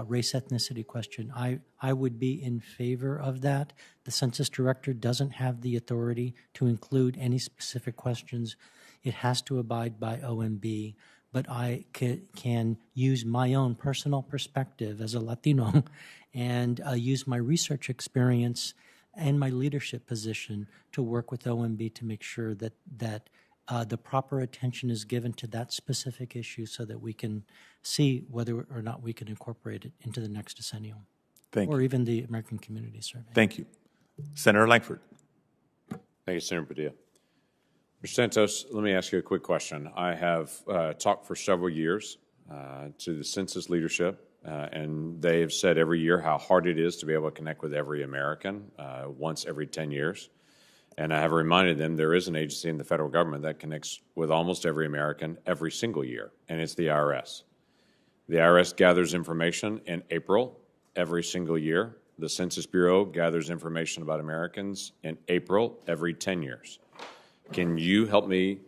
race ethnicity question. I would be in favor of that. The Census Director doesn't have the authority to include any specific questions. It has to abide by OMB, but I can use my own personal perspective as a Latino and use my research experience and my leadership position to work with OMB to make sure that the proper attention is given to that specific issue so that we can see whether or not we can incorporate it into the next decennial. Thank or you. even the American Community Survey. Thank you. Senator Langford. Thank you, Senator Padilla. Mr. Santos, let me ask you a quick question. I have talked for several years to the census leadership, and they have said every year how hard it is to be able to connect with every American once every 10 years. And I have reminded them there is an agency in the federal government that connects with almost every American every single year, and it's the IRS. The IRS gathers information in April every single year. The Census Bureau gathers information about Americans in April every 10 years. Can you help me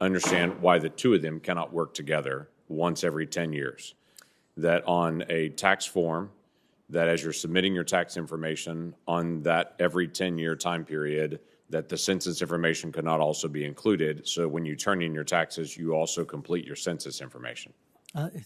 understand why the two of them cannot work together once every 10 years? That on a tax form, that as you're submitting your tax information on that every 10-year time period, that the census information could not also be included. So when you turn in your taxes, you also complete your census information.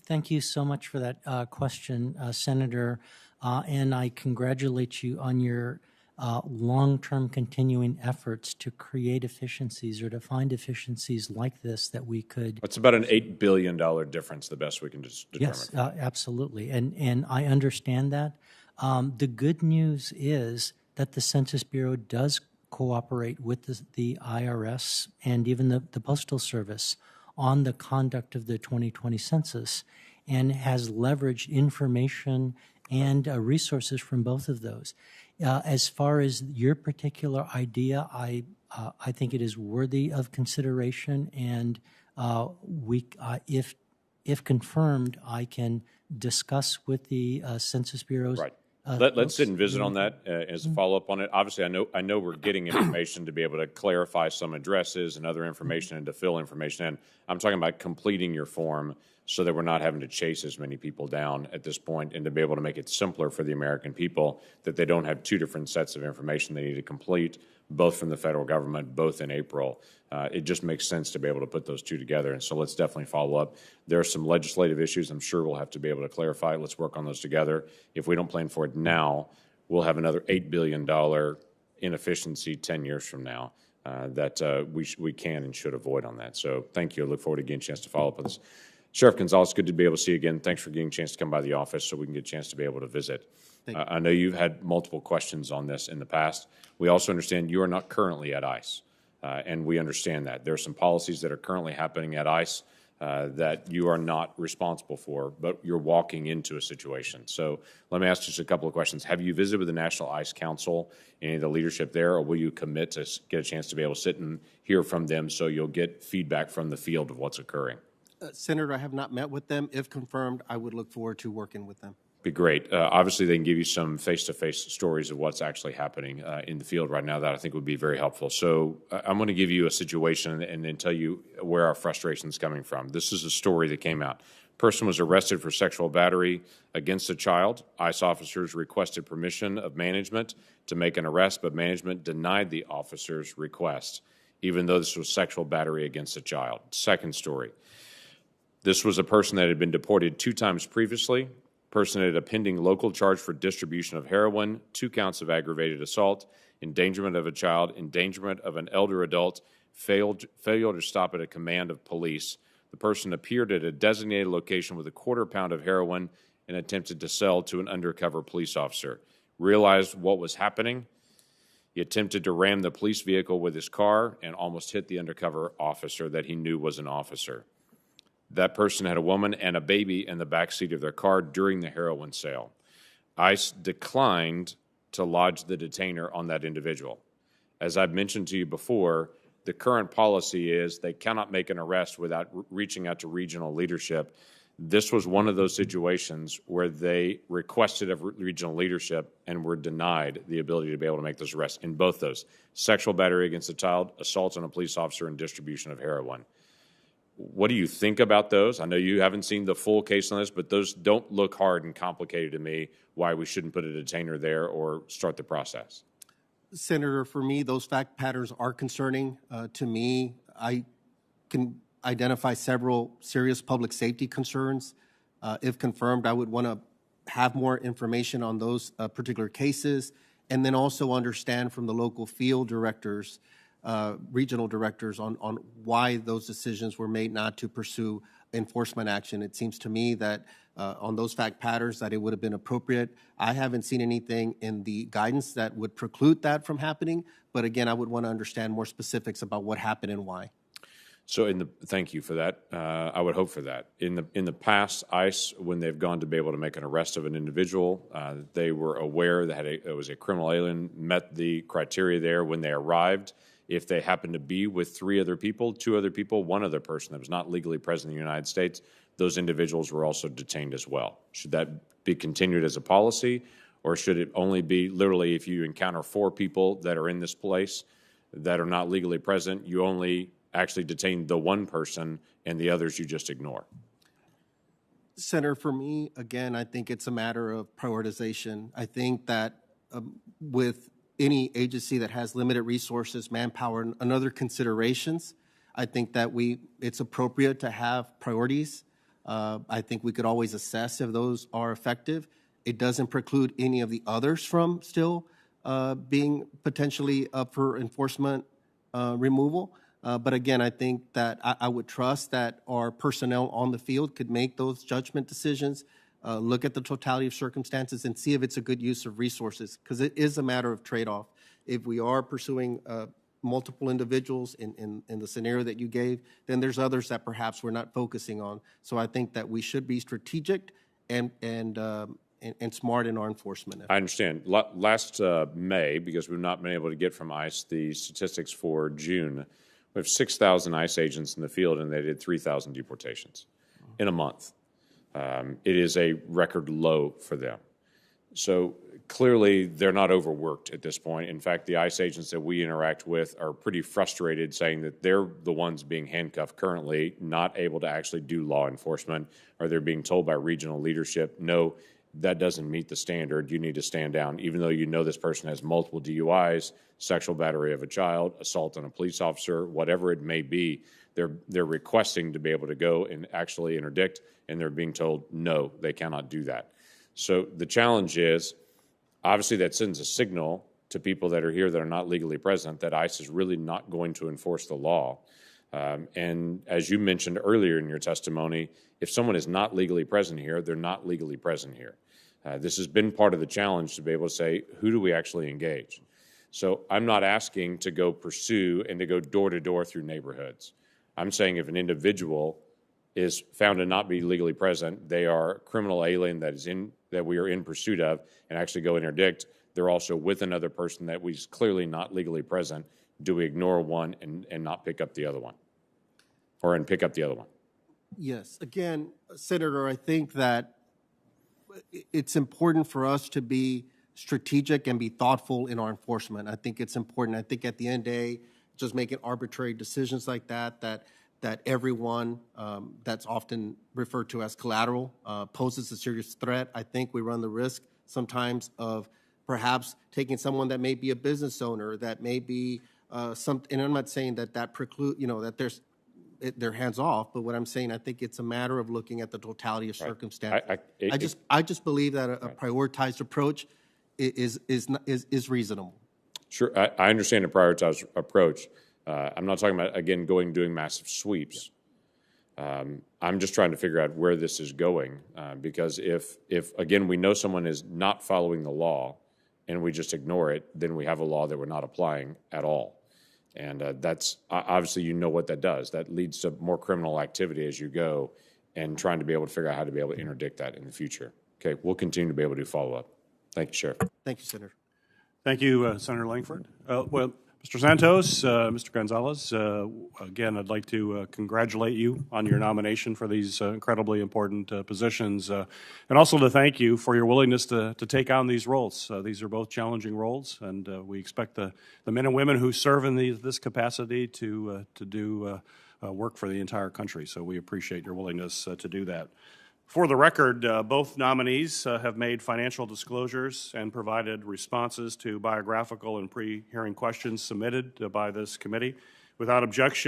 Thank you so much for that question, Senator. And I congratulate you on your long-term continuing efforts to create efficiencies or to find efficiencies like this that we could. It's about an $8 billion difference, the best we can just determine. Yes, absolutely. And I understand that. The good news is that the Census Bureau does cooperate with the IRS and even the Postal Service on the conduct of the 2020 census and has leveraged information and resources from both of those. As far as your particular idea, I think it is worthy of consideration, and if confirmed, I can discuss with the Census Bureau's. Right. Let's sit and visit on that as a follow-up on it. Obviously, I know we're getting information to be able to clarify some addresses and other information and to fill information in. I'm talking about completing your form so that we're not having to chase as many people down at this point, and to be able to make it simpler for the American people that they don't have two different sets of information they need to complete, both from the federal government, both in April. It just makes sense to be able to put those two together, and so let's definitely follow up. There are some legislative issues I'm sure we'll have to be able to clarify. Let's work on those together. If we don't plan for it now, we'll have another $8 billion inefficiency 10 years from now that we can and should avoid on that. So thank you. I look forward to getting a chance to follow up on this. Sheriff Gonzalez, good to be able to see you again. Thanks for getting a chance to come by the office so we can get a chance to be able to visit. I know you've had multiple questions on this in the past. We also understand you are not currently at ICE, and we understand that. There are some policies that are currently happening at ICE that you are not responsible for, but you're walking into a situation. So let me ask just a couple of questions. Have you visited with the National ICE Council, any of the leadership there, or will you commit to get a chance to be able to sit and hear from them so you'll get feedback from the field of what's occurring? Senator, I have not met with them. If confirmed, I would look forward to working with them. Be great. Obviously, they can give you some face-to-face stories of what's actually happening in the field right now that I think would be very helpful. So I'm going to give you a situation and then tell you where our frustration is coming from. This is a story that came out. Person was arrested for sexual battery against a child. ICE officers requested permission of management to make an arrest, but management denied the officer's request, even though this was sexual battery against a child. Second story. This was a person that had been deported 2 times previously. Person had a pending local charge for distribution of heroin, 2 counts of aggravated assault, endangerment of a child, endangerment of an elder adult, failure to stop at a command of police. The person appeared at a designated location with a quarter pound of heroin and attempted to sell to an undercover police officer. Realized what was happening. He attempted to ram the police vehicle with his car and almost hit the undercover officer that he knew was an officer. That person had a woman and a baby in the backseat of their car during the heroin sale. ICE declined to lodge the detainer on that individual. As I've mentioned to you before, the current policy is they cannot make an arrest without reaching out to regional leadership. This was one of those situations where they requested of regional leadership and were denied the ability to be able to make those arrests in both those: sexual battery against a child, assault on a police officer, and distribution of heroin. What do you think about those? I know you haven't seen the full case on this, but those don't look hard and complicated to me why we shouldn't put a detainer there or start the process. Senator, for me, those fact patterns are concerning to me. I can identify several serious public safety concerns. If confirmed, I would want to have more information on those particular cases, and then also understand from the local field directors regional directors on why those decisions were made not to pursue enforcement action. It seems to me that on those fact patterns that it would have been appropriate. I haven't seen anything in the guidance that would preclude that from happening. But again, I would want to understand more specifics about what happened and why. So thank you for that. I would hope for that. In the past, ICE, when they've gone to be able to make an arrest of an individual, they were aware that it was a criminal alien, met the criteria there when they arrived. If they happened to be with 3 other people, 2 other people, 1 other person that was not legally present in the United States, those individuals were also detained as well. Should that be continued as a policy, or should it only be literally if you encounter 4 people that are in this place that are not legally present, you only actually detain the 1 person and the others you just ignore? Senator, for me, again, I think it's a matter of prioritization. I think that with any agency that has limited resources, manpower, and other considerations, I think that it's appropriate to have priorities. I think we could always assess if those are effective. It doesn't preclude any of the others from still being potentially up for enforcement removal. But again, I think that I would trust that our personnel on the field could make those judgment decisions, look at the totality of circumstances, and see if it's a good use of resources, because it is a matter of trade-off. If we are pursuing multiple individuals in the scenario that you gave, then there's others that perhaps we're not focusing on. So I think that we should be strategic and smart in our enforcement effort. I understand. Last May, because we've not been able to get from ICE the statistics for June, we have 6,000 ICE agents in the field, and they did 3,000 deportations in a month. It is a record low for them. So clearly, they're not overworked at this point. In fact, the ICE agents that we interact with are pretty frustrated, saying that they're the ones being handcuffed currently, not able to actually do law enforcement, or they're being told by regional leadership, no, that doesn't meet the standard. You need to stand down, even though you know this person has multiple DUIs, sexual battery of a child, assault on a police officer, whatever it may be. They're requesting to be able to go and actually interdict, and they're being told, no, they cannot do that. So the challenge is, obviously, that sends a signal to people that are here that are not legally present that ICE is really not going to enforce the law. And as you mentioned earlier in your testimony, if someone is not legally present here, they're not legally present here. This has been part of the challenge to be able to say, who do we actually engage? So I'm not asking to go pursue and to go door to door through neighborhoods. I'm saying if an individual is found to not be legally present, they are a criminal alien that we are in pursuit of, and actually go interdict, they're also with another person that was clearly not legally present. Do we ignore one and not pick up the other one? And pick up the other one? Yes. Again, Senator, I think that it's important for us to be strategic and be thoughtful in our enforcement. I think it's important. I think at the end of the day, just making arbitrary decisions like that everyone that's often referred to as collateral poses a serious threat. I think we run the risk sometimes of perhaps taking someone that may be a business owner, that may be and I'm not saying that preclude, that they're hands off, but what I'm saying, I think it's a matter of looking at the totality of circumstances. I just believe that a prioritized approach is reasonable. Sure, I understand a prioritized approach. I'm not talking about, again, doing massive sweeps. I'm just trying to figure out where this is going, because if again, we know someone is not following the law and we just ignore it, then we have a law that we're not applying at all. And that's obviously, you know what that does. That leads to more criminal activity as you go, and trying to be able to figure out how to be able to interdict that in the future. Okay, we'll continue to be able to follow up. Thank you, Sheriff. Thank you, Senator. Thank you, Senator Langford. Well, Mr. Santos, Mr. Gonzalez, again, I'd like to congratulate you on your nomination for these incredibly important positions, and also to thank you for your willingness to take on these roles. These are both challenging roles, and we expect the men and women who serve in this capacity to do work for the entire country. So we appreciate your willingness to do that. For the record, both nominees have made financial disclosures and provided responses to biographical and pre-hearing questions submitted by this committee. Without objection,